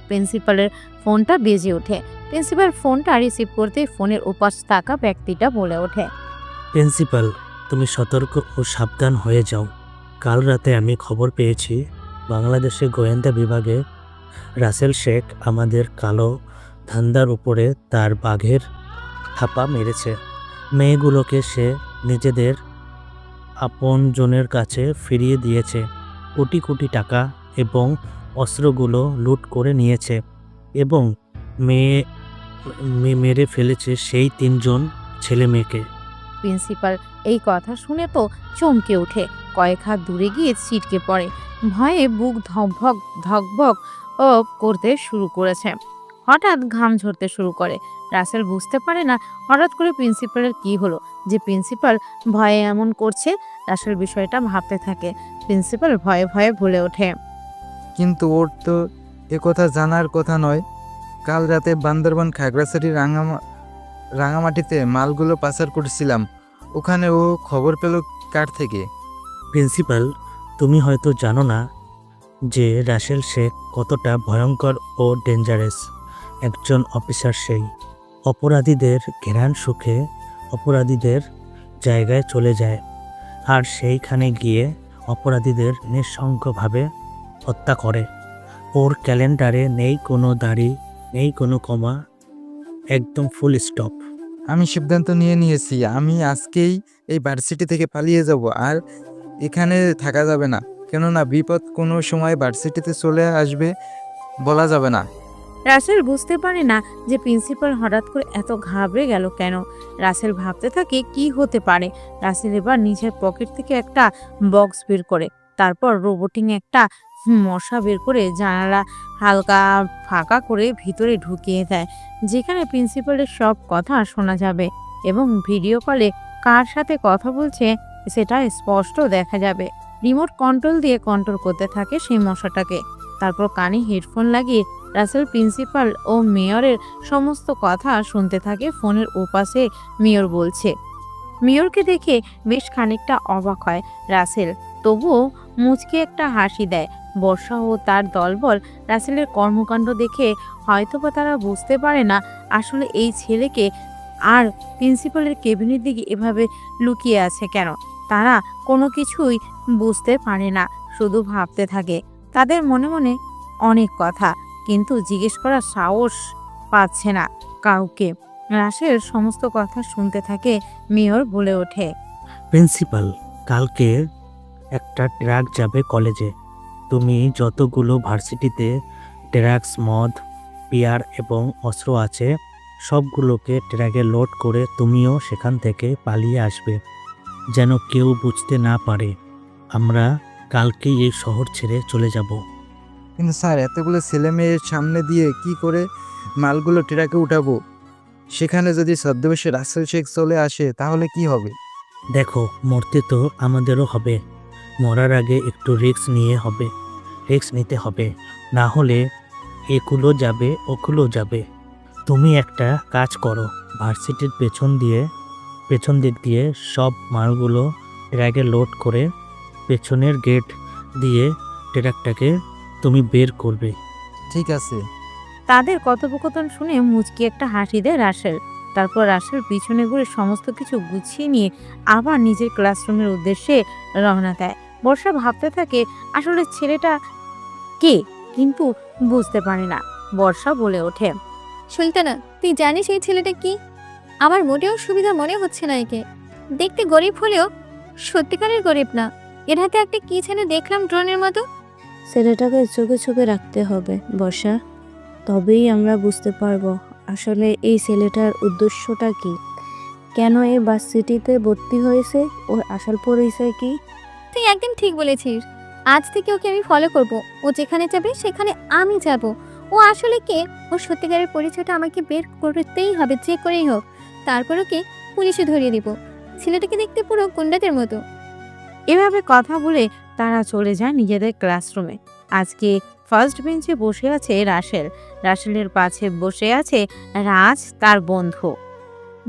প্রিন্সিপালের ফোনটা বেজে ওঠে। প্রিন্সিপাল ফোনটা রিসিভ করতে ফোনের উপাস থাকা ব্যক্তিটা বলে ওঠে, প্রিন্সিপাল, তুমি সতর্ক ও সাবধান হয়ে যাও। কাল রাতে আমি খবর পেয়েছি বাংলাদেশের গোয়েন্দা বিভাগে রাসেল শেখ আমাদের কালো ধান্দার উপরে তার বাঘের থাপা মেরেছে। মেয়েগুলোকে সে নিজেদের আপনজনের কাছে ফিরিয়ে দিয়েছে। কোটি কোটি টাকা এবং অস্ত্রগুলো লুট করে নিয়েছে এবং মেরে ফেলেছে সেই তিনজন ছেলে মেয়েকে। প্রিন্সিপাল এই কথা শুনে তো চমকে ওঠে, কয়েক হাত দূরে গিয়ে ছিটকে পড়ে। ভয়ে বুক ধকভক করতে শুরু করেছে। হঠাৎ ঘাম ঝরতে শুরু করে। রাসেল বুঝতে পারে না হঠাৎ করে প্রিন্সিপালের কি হলো যে প্রিন্সিপাল ভয়ে এমন করছে। রাসেল বিষয়টা ভাবতে থাকে। প্রিন্সিপাল ভয়ে ভয়ে বলে ওঠে, কিন্তু ওর তো একথা জানার কথা নয়। কাল রাতে বান্দরবান খাগড়াছড়ি রাঙামাটিতে মালগুলো পাচার করছিলাম। ওখানে ও খবর পেল কার থেকে? প্রিন্সিপাল, তুমি হয়তো জানো না যে রাসেল শেখ কতটা ভয়ঙ্কর ও ডেঞ্জারাস একজন অফিসার। সেই অপরাধীদের ঘেরান সুখে অপরাধীদের জায়গায় চলে যায় আর সেইখানে গিয়ে অপরাধীদের নিঃসঙ্গভাবে হত্যা করে। ওর ক্যালেন্ডারে নেই কোনো দাড়ি, নেই কোনো কমা, একদম ফুল স্টপ। আমি সিদ্ধান্ত নিয়েছি আমি আজকেই এই ভার্সিটি থেকে পালিয়ে যাব, আর এখানে থাকা যাবে না। কেননা বিপদ কোনো সময় ভার্সিটিতে চলে আসবে, বলা যাবে না। রাসেল বুঝতে পারে না যে প্রিন্সিপাল হঠাৎ করে এত ঘাবড়ে গেল কেন। রাসেল ভাবতে থাকে কি হতে পারে। রাসেল এবার নিজের পকেট থেকে একটা বক্স বের করে, তারপর রোবোটিং একটা মশা বের করে জানালা হালকা ফাঁকা করে ভিতরে ঢুকিয়ে দেয়, যেখানে প্রিন্সিপালের সব কথা শোনা যাবে এবং ভিডিও কলে কার সাথে কথা বলছে সেটা স্পষ্ট দেখা যাবে। রিমোট কন্ট্রোল দিয়ে কন্ট্রোল করতে থাকে সেই মশাটাকে। তারপর কানে হেডফোন লাগিয়ে রাসেল প্রিন্সিপাল ও মেয়রের সমস্ত কথা শুনতে থাকে। ফোনের ওপাশে মেয়র বলছে। মেয়রকে দেখে বেশ খানিকটা অবাক হয় রাসেল, তবুও মুচকে একটা হাসি দেয়। বর্ষা ও তার দলবল রাসেলের কর্মকাণ্ড দেখে হয়তোবা তারা বুঝতে পারে না আসলে এই ছেলেকে আর প্রিন্সিপালের কেবিনের দিকে এভাবে লুকিয়ে আছে কেন। তারা কোনো কিছুই বুঝতে পারে না, শুধু ভাবতে থাকে। তাদের মনে মনে অনেক কথা, কিন্তু জিজ্ঞেস করার সাহস পাচ্ছে না কাউকে। রাসেল সমস্ত কথা শুনতে থাকে। মেয়র বলে ওঠে, প্রিন্সিপাল, কালকে একটা ট্রাক যাবে কলেজে। তুমি যতগুলো ভার্সিটিতে ড্রাগস, মদ, বিয়ার এবং অস্ত্র আছে সবগুলোকে ট্রাকে লোড করে তুমিও সেখান থেকে পালিয়ে আসবে, যেন কেউ বুঝতে না পারে আমরা কালকেই এই শহর ছেড়ে চলে যাব। কিন্তু স্যার, এতগুলো ছেলে মেয়ের সামনে দিয়ে কি করে মালগুলো ট্রাকে উঠাবো? সেখানে যদি ছদ্মবেশে রাসেল শেখ চলে আসে তাহলে কি হবে? দেখো, মরতে তো আমাদেরও হবে, মরার আগে একটু রিস্ক নিতে হবে, না হলে এগুলো যাবে ওগুলো যাবে। তুমি একটা কাজ করো, ভার্সিটির পেছন দিক দিয়ে সব মালগুলো ট্রাকে লোড করে পেছনের গেট দিয়ে ট্রাকটাকে তুমি বের করবে। ঠিক আছে। তাদের কথোপকথন শুনে মুচকি একটা হাসি দেয় রাসেল। তারপর রাসেল পিছনে ঘুরে সমস্ত কিছু গুছিয়ে নিয়ে আবার নিজের ক্লাসরুমের উদ্দেশ্যে রওনা দেয়। বর্ষা ভাবতে থাকে আসলে ছেলেটা কে, কিন্তু বুঝতে পারে না। বর্ষা বলে ওঠে, সুলতানা, তুই জানিস এই ছেলেটা কি? আমার মোটেও সুবিধা মনে হচ্ছে না একে। দেখতে গরিব হলেও সত্যিকারের গরিব না। এর হাতে একটা কি ছেলে দেখলাম ড্রোনের মতো। ছেলেটাকে চোখে চোখে রাখতে হবে বর্ষা, তবেই আমরা বুঝতে পারবো আসলে এই ছেলেটার উদ্দেশ্যটা কি, কেন এই ভার্সিটিতে ভর্তি হয়েছে, ওর আসল পরিচয় কি। তুই একদম ঠিক বলেছিস। আজ থেকে ওকে আমি ফলো করব। ও যেখানে যাবে সেখানে আমি যাব। ও আসলে কে, ওর সত্যিকারের পরিচয়টা আমাকে বের করতেই হবে, যে করেই হোক। তারপর ওকে পুলিশে ধরিয়ে দিব। ছেলেটাকে দেখতে পুরো গুন্ডাদের মতো। এভাবে কথা বলে তারা চলে যায় নিজেদের ক্লাসরুমে। আজকে ফার্স্ট বেঞ্চে বসে আছে রাসেল। রাসেলের পাশে বসে আছে রাজ, তার বন্ধু।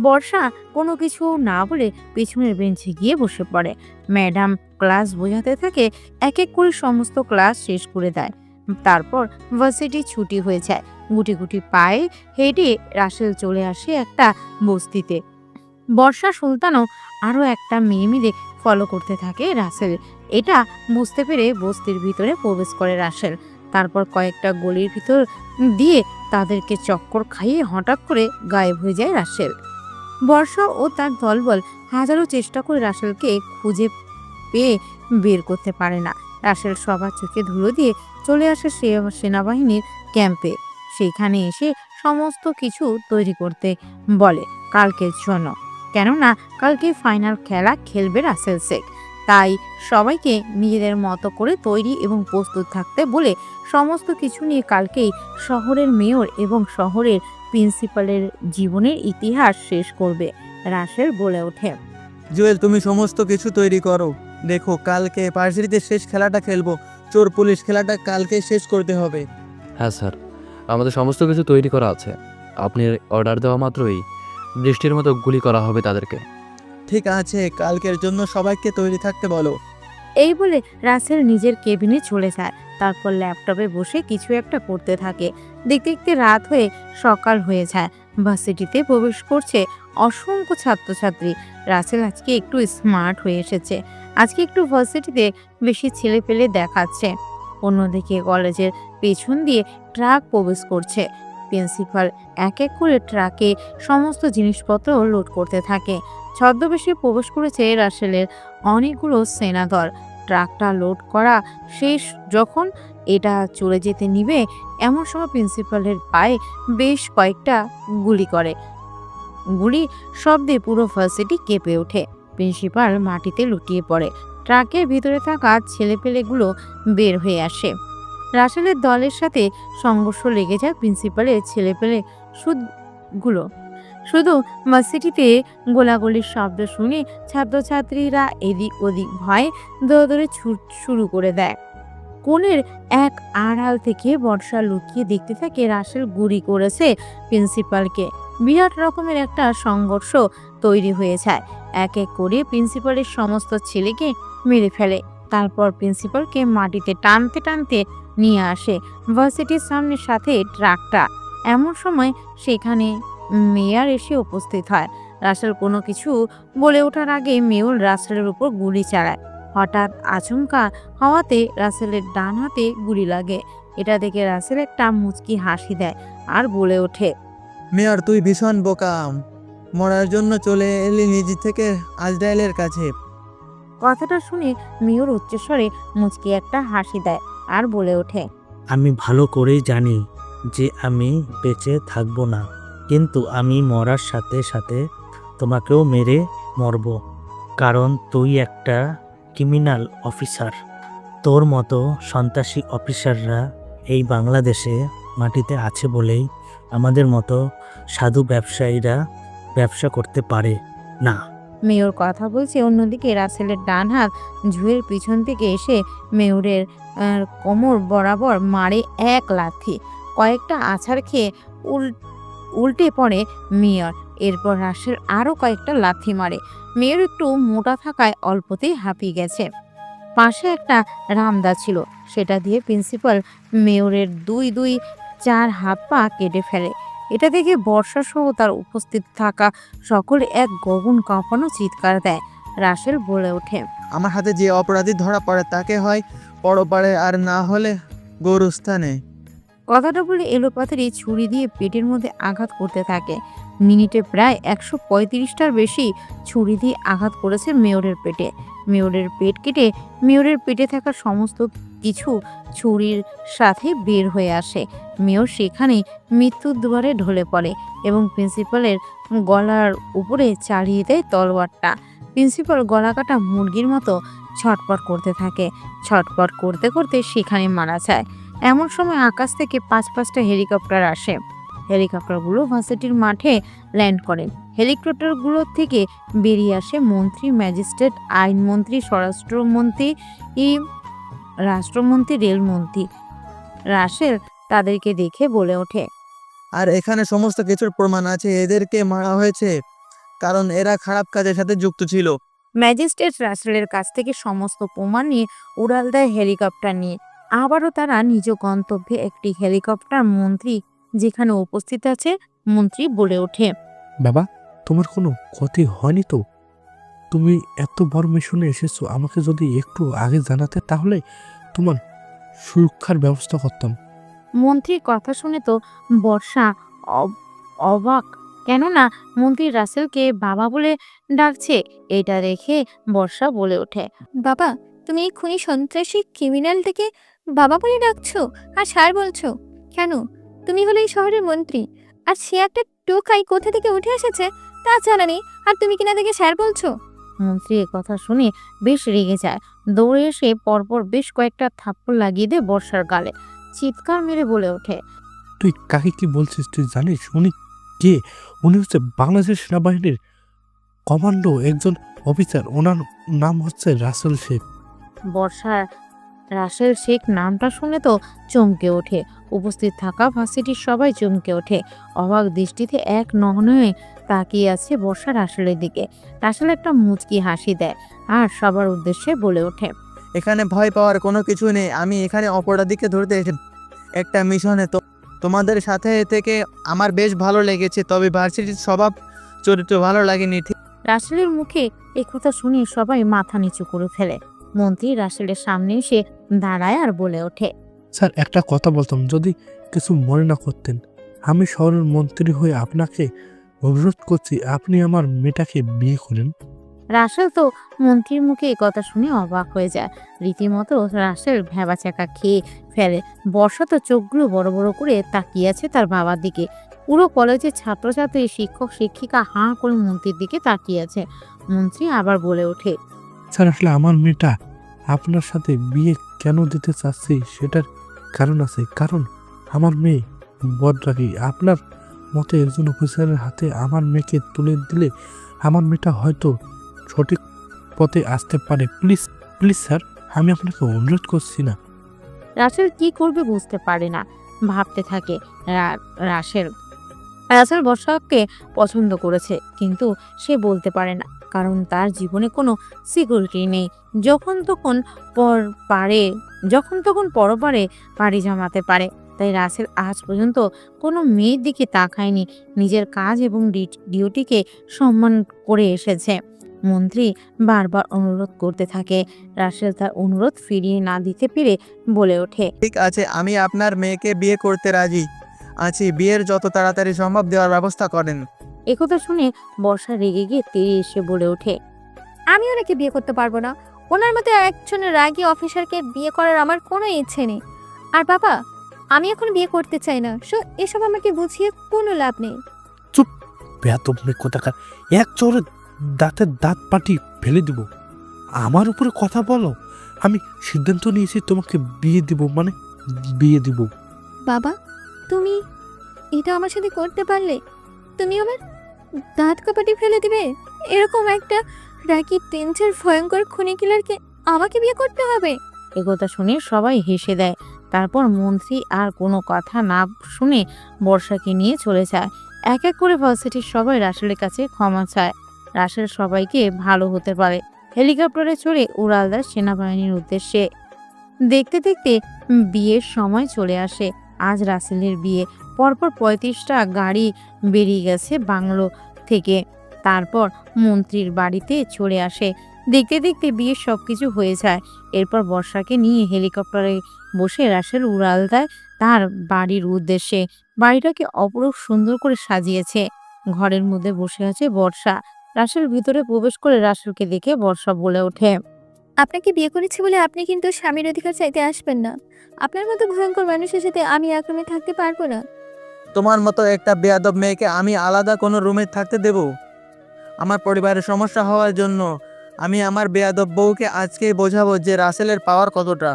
বর্ষা কোনো কিছু না বলে পিছনের বেঞ্চে গিয়ে বসে পড়ে। ম্যাডাম ক্লাস বোঝাতে থাকে, এক এক করে সমস্ত ক্লাস শেষ করে দেয়। তারপর ভার্সিটি ছুটি হয়ে যায়। গুটি গুটি পায়ে হেঁটে রাসেল চলে আসে একটা বস্তিতে। বর্ষা, সুলতানও আরও একটা মেয়ে মিলে ফলো করতে থাকে রাসেল। এটা বুঝতে পেরে বস্তির ভিতরে প্রবেশ করে রাসেল। তারপর কয়েকটা গলির ভিতর দিয়ে তাদেরকে চক্কর খাইয়ে হঠাৎ করে গায়েব হয়ে যায় রাসেল। বর্ষা ও তার দলবল হাজারো চেষ্টা করে রাসেলকে খুঁজে পেয়ে বের করতে পারে না। রাসেল সবার চোখে ধুলো দিয়ে চলে আসে সেনাবাহিনীর ক্যাম্পে। সেখানে এসে সমস্ত কিছু তৈরি করতে বলে কালকের জন্য, কেননা কালকে ফাইনাল খেলা খেলবে রাসেল শেখ। তাই সবাইকে নিজেদের মতো করে তৈরি এবং প্রস্তুত থাকতে বলে সমস্ত কিছু নিয়ে কালকেই শহরের মেয়র এবং শহরের প্রিন্সিপালের জীবনের ইতিহাস শেষ করবে। রাসেল বলে ওঠে, জুয়েল, তুমি সমস্ত কিছু তৈরি করো। দেখো, কালকে ভার্সিটিতে শেষ খেলাটা খেলবো। চোর পুলিশ খেলাটা কালকে শেষ করতে হবে। হ্যাঁ স্যার, আমাদের সমস্ত কিছু তৈরি করা আছে। আপনি অর্ডার দেওয়া মাত্রই বৃষ্টির মতো গুলি করা হবে তাদেরকে। ঠিক আছে, কালকের জন্য সবাইকে তৈরি থাকতে বলো। এই বলে রাসেল নিজের কেবিনে চলে যায়। তারপর ল্যাপটপে বসে কিছু একটা করতে থাকে। দেখতে দেখতে রাত হয়ে সকাল হয়ে যায়। ভার্সিটিতে প্রবেশ করছে অসংখ্য ছাত্রছাত্রী। রাসেল আজকে একটু স্মার্ট হয়ে এসেছে। আজকে একটু ভার্সিটিতে বেশি ছেলে পেলে দেখাচ্ছে। অন্যদিকে কলেজের পেছন দিয়ে ট্রাক প্রবেশ করছে। প্রিন্সিপাল এক এক করে ট্রাকে সমস্ত জিনিসপত্র লোড করতে থাকে। ছদ্মবেশে প্রবেশ করেছে রাসেলের অনেকগুলো সেনাদল। ট্রাকটা লোড করা শেষ যখন এটা চলে যেতে নিবে, এমন সময় প্রিন্সিপালের পায়ে বেশ কয়েকটা গুলি করে। গুলি শব্দে পুরো ভার্সিটি কেঁপে ওঠে। প্রিন্সিপাল মাটিতে লুটিয়ে পড়ে। ট্রাকের ভিতরে থাকা ছেলেপেলেগুলো বের হয়ে আসে। রাসেলের দলের সাথে সংঘর্ষ লেগে যায় প্রিন্সিপালের ছেলেপেলে গুলো। শুধু ভার্সিটিতে গোলাগুলির শব্দ শুনে ছাত্রছাত্রীরা এদিক ওদিক ভয়ে দৌড়ে শুরু করে দেয়। কোণের এক আড়াল থেকে বর্ষা লুকিয়ে দেখতে থাকে রাসেল গুলি করেছে প্রিন্সিপালকে। বিরাট রকমের একটা সংঘর্ষ তৈরি হয়ে যায়। এক এক করে প্রিন্সিপালের সমস্ত ছেলেকে মেরে ফেলে। তারপর প্রিন্সিপালকে মাটিতে টানতে টানতে নিয়ে আসে ভার্সিটির সামনের সাথে ট্রাকটা। এমন সময় সেখানে মেয়র এসে উপস্থিত হয়। রাসেল কোনো কিছু বলে ওঠার আগে মেয়র রাসেলের উপর গুলি চালায়। হঠাৎ আচমকা হওয়াতে রাসেলের ডান হাতে গুলি লাগে। এটা দেখে রাসেল একটা মুচকি হাসি দেয় আর বলে ওঠে, মেয়র তুই ভীষণ বোকা, মরার জন্য চলে এলি নিজ থেকে আজরাইলের কাছে। কথাটা শুনে মেয়র উচ্চস্বরে মুচকি একটা হাসি দেয় আর বলে ওঠে, আমি ভালো করেই জানি যে আমি বেঁচে থাকবো না, কিন্তু আমি মরার সাথে সাথে তোমাকেও মেরে মরব, কারণ তুই একটা ক্রিমিনাল অফিসার। তোর মতো সন্ত্রাসী অফিসাররা এই বাংলাদেশে মাটিতে আছে বলেই আমাদের মতো সাধু ব্যবসায়ীরা ব্যবসা করতে পারে না। মেয়র কথা বলছে, অন্যদিকে রাসেলের ডান হাত ঝুয়ের পিছন থেকে এসে মেয়রের কোমর বরাবর মারে এক লাথি। কয়েকটা আছাড় খেয়ে উল্টে পড়ে মেয়র। এরপর রাসেল আরও কয়েকটা লাথি মারে। মেয়র একটু মোটা থাকায় অল্পতেই হাঁপিয়ে গেছে। পাশে একটা রামদা ছিল, সেটা দিয়ে প্রিন্সিপাল মেয়রের দুই চার হাত পা কেটে ফেলে। এটা দেখে বর্ষা সহ তার উপস্থিত থাকা সকলে এক গগন কাঁপানো চিৎকার দেয়। রাসেল বলে ওঠে, আমার হাতে যে অপরাধী ধরা পড়ে তাকে হয় পরপারে, আর না হলে গরুস্থানে। কথাটা বলে এলোপাতাড়ি ছুরি দিয়ে পেটের মধ্যে আঘাত করতে থাকে। মিনিটে প্রায় 135টার বেশি ছুরি দিয়ে আঘাত করেছে মেয়রের পেটে। মেয়রের পেট কেটে মেয়রের পেটে থাকা সমস্ত কিছু ছুরির সাথে বের হয়ে আসে। মেয়র সেখানে মৃত্যুর দুয়ারে ঢলে পড়ে এবং প্রিন্সিপালের গলার উপরে চালিয়ে দেয় তলোয়ারটা। প্রিন্সিপাল গলা কাটা মুরগির মতো ছটপট করতে থাকে। ছটপট করতে করতে সেখানে মারা যায়। এমন সময় আকাশ থেকে 5-5টা হেলিকপ্টার আসে। হেলিকপ্টারগুলো ভার্সিটির মাঠে ল্যান্ড করে। হেলিকপ্টারগুলো থেকে বেরিয়ে আসে মন্ত্রী, ম্যাজিস্ট্রেট, আইনমন্ত্রী, স্বরাষ্ট্রমন্ত্রী, রাষ্ট্রমন্ত্রী, রেলমন্ত্রী। রাসেল তাদেরকে দেখে বলে ওঠে, আর এখানে সমস্ত কিছুর প্রমাণ আছে, এদেরকে মারা হয়েছে কারণ এরা খারাপ কাজের সাথে যুক্ত ছিল। ম্যাজিস্ট্রেট রাসেলের কাছ থেকে সমস্ত প্রমাণ নিয়ে উড়াল দেয় হেলিকপ্টার নিয়ে। আবারও তারা নিজ গন্তব্যে একটি হেলিকপ্টার মন্ত্রী যেখানে উপস্থিত আছে, মন্ত্রী বলে ওঠে, বাবা তোমার কোনো ক্ষতি হয়নি তো? তুমি এত বড় মিশনে এসেছো, আমাকে যদি একটু আগে জানাতে তাহলে তোমার সুরক্ষার ব্যবস্থা করতাম। মন্ত্রীর কথা শুনে তো বর্ষা অবাক, কেননা মন্ত্রী রাসেলকে বাবা বলে ডাকছে। এটা দেখে বর্ষা বলে ওঠে, বাবা, তুমি এই খুনি সন্ত্রাসী ক্রিমিনালটাকে বাবা বলে ডাকছো আর স্যার বলছো কেন? তুমি হলো এই শহরের মন্ত্রী, আর সে একটা টোকাই কোথা থেকে উঠে এসেছে তা জানা নেই, আর তুমি কিনা দেখে স্যার বলছো। মন্ত্রী কথা শুনে বেশ রেগে যায়। দৌড়ে এসে পরপর বেশ কয়েকটা থাপ্পড় লাগিয়ে দেয় বর্ষার গালে। চিৎকার মেরে বলে ওঠে, তুই কাকে কি বলছিস? তুই জানিস উনি কে? উনি হচ্ছে বাংলাদেশ সেনাবাহিনীর কমান্ডো একজন অফিসার, ওনার নাম হচ্ছে রাসেল শেখ। বর্ষার রাসেল শেখ নামটা শুনে তো চমকে ওঠে। উপস্থিত থাকা ভার্সিটির সবাই চমকে ওঠে। অবাক দৃষ্টিতে এক নয়নে তাকিয়ে আছে বর্ষা রাসেলের দিকে। রাসেল একটা মুচকি হাসি দেয় আর সবার উদ্দেশ্যে বলে ওঠে, এখানে ভয় পাওয়ার কোনো কিছু নেই। আমি এখানে অপরাধীকে ধরতে এসে একটা মিশনে, তো তোমাদের সাথে থেকে আমার বেশ ভালো লেগেছে, তবে ভার্সিটির স্বভাব চরিত্র ভালো লাগেনি। রাসেলের মুখে একথা শুনে সবাই মাথা নিচু করে ফেলে। মন্ত্রী রাসেলের সামনে এসে দাঁড়ায় আর বলে ওঠে, স্যার একটা কথা বলতাম, যদি কিছু মনে না করতেন। আমি শহরের মন্ত্রী হয়ে আপনাকে অনুরোধ করছি, আপনি আমার মেয়েটাকে বিয়ে করেন। রাসেল তো মন্ত্রীর মুখে এই কথা শুনে অবাক হয়ে যায়। রীতিমতো রাসেল ভ্যাবাচ্যাকা খেয়ে ফেলে। বর্ষা তো চোখগুলো বড় বড় করে তাকিয়ে আছে তার বাবার দিকে। পুরো কলেজের ছাত্রছাত্রী, শিক্ষক শিক্ষিকা হাঁ করে মন্ত্রীর দিকে তাকিয়ে আছে। মন্ত্রী আবার বলে ওঠে, স্যার আসলে আমার মেয়েটা আপনার সাথে বিয়ে কেন দিতে চাচ্ছি সেটার কারণ আছে। কারণ আমার মেয়ে বদরাগী। আপনার মতে একজন অফিসারের হাতে আমার মেয়েকে তুলে দিলে আমার মেয়েটা হয়তো সঠিক পথে আসতে পারে। প্লিজ প্লিজ স্যার, আমি আপনাকে অনুরোধ করছি না। রাসেল কি করবে বুঝতে পারে না, ভাবতে থাকে। রাসেল বর্ষাকে পছন্দ করেছে, কিন্তু সে বলতে পারে না, কারণ তার জীবনে কোনো সিকিউরিটি নেই। যখন তখন পরপারে পাড়ি জমাতে পারে। তাই রাসেল আজ পর্যন্ত কোনো মেয়ের দিকে তাকায়নি। নিজের কাজ এবং ডিউটিকে সম্মান করে এসেছে। মন্ত্রী বারবার অনুরোধ করতে থাকে। রাসেল তার অনুরোধ ফিরিয়ে না দিতে পেরে বলে ওঠে, ঠিক আছে, আমি আপনার মেয়েকে বিয়ে করতে রাজি আছি। বিয়ের যত তাড়াতাড়ি সম্ভব দেওয়ার ব্যবস্থা করেন। একথা শুনে বর্ষা রেগে গিয়ে তেড়ে এসে বলে ওঠে, আমি ওনাকে বিয়ে করতে পারবো না। ওনার মতো একজন রাগী অফিসারকে বিয়ে করার আমার কোনো ইচ্ছে নেই। আর বাবা, আমি এখন বিয়ে করতে চাই না। এসব আমাকে বুঝিয়ে কোনো লাভ নেই। বেয়াদব মেয়ে কোথাকার, এক চোরে দাঁতের দাঁত পাটি ফেলে দিব। আমার উপরে কথা বলো। আমি সিদ্ধান্ত নিয়েছি তোমাকে বিয়ে দিব, মানে বিয়ে দিব। বাবা, তুমি এটা আমার সাথে করতে পারলে? তুমি আমার দাঁত কপাটি ফেলে দিবে? এরকম একটা রাগী টেন্সের ভয়ঙ্কর খুনি কিলারকে আমাকে বিয়ে করতে হবে? একথা শুনে সবাই হেসে দেয়। তারপর মন্ত্রী আর কোনো কথা না শুনে বর্ষাকে নিয়ে চলে যায়। এক এক করে ভার্সিটির সবাই রাসেলের কাছে ক্ষমা চায়। রাসেল সবাইকে ভালো হতে পারে। হেলিকপ্টারে চড়ে উড়াল দেয় সেনাবাহিনীর উদ্দেশ্যে। দেখতে দেখতে বিয়ের সময় চলে আসে। আজ রাসেলের বিয়ে। পরপর 35টা গাড়ি বেরিয়ে গেছে বাংলো থেকে। তারপর মন্ত্রীর বাড়িতে চলে আসে। দেখতে দেখতে বিয়ের সবকিছু হয়ে যায়। এরপর বর্ষাকে নিয়ে হেলিকপ্টারে বসে রাসেল উড়াল দেয় তার বাড়ির উদ্দেশ্যে। বাড়িটাকে অপরূপ সুন্দর করে সাজিয়েছে। ঘরের মধ্যে বসে আছে বর্ষা। রাসেল ভিতরে প্রবেশ করে রাসেলকে দেখে বর্ষা বলে ওঠে, আপনাকে বিয়ে করেছি বলে আপনি কিন্তু স্বামীর অধিকার চাইতে আসবেন না। আপনার মতো ভয়ঙ্কর মানুষের সাথে আমি এক রুমে থাকতে পারবো না। তোমার মতো একটা বেয়াদব মেয়েকে আমি আলাদা কোনো রুমে থাকতে দেব? আমার পরিবারের সমস্যা হওয়ার জন্য আমি আমার বেয়াদব বউকে আজকেই বোঝাবো যে রাসেলের পাওয়ার কতটা।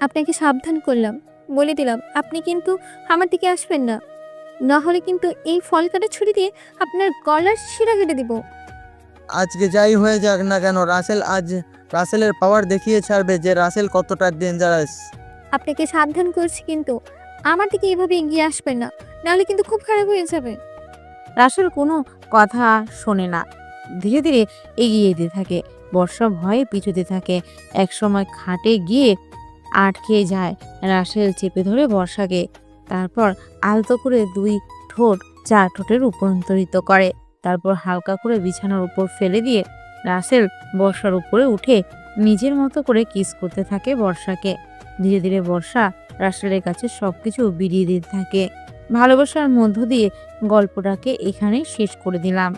আপনাকে সাবধান করলাম, বলে দিলাম আপনি কিন্তু আমার দিকে আসবেন না। না হলে কিন্তু এই ফল কাটা ছুরি দিয়ে আপনার গলার শিরা কেটে দিব। আজকে যাই হয়ে যাক না কেন, রাসেলের পাওয়ার দেখিয়ে ছাড়বে যে রাসেল কতটা ডেঞ্জারাস। আপনাকে সাবধান করছি, কিন্তু আমার দিকে এভাবে এগিয়ে আসবেন না, নাহলে কিন্তু খুব খারাপ হয়ে যাবে। রাসেল কোনো কথা শোনে না, ধীরে ধীরে এগিয়ে যেতে থাকে। বর্ষা ভয়ে পিছুতে থাকে। একসময় খাটে গিয়ে আটকে যায়। রাসেল চেপে ধরে বর্ষাকে, তারপর আলতো করে 2 ঠোঁট 4 ঠোঁটের রূপান্তরিত করে। তারপর হালকা করে বিছানার উপর ফেলে দিয়ে রাসেল বর্ষার উপরে উঠে নিজের মতো করে কিস করতে থাকে বর্ষাকে। ধীরে ধীরে বর্ষা রাসেলের কাছে সবকিছু বিলিয়ে দিতে থাকে। ভালোবাসার মধ্য দিয়ে গল্পটাকে এখানেই শেষ করে দিলাম।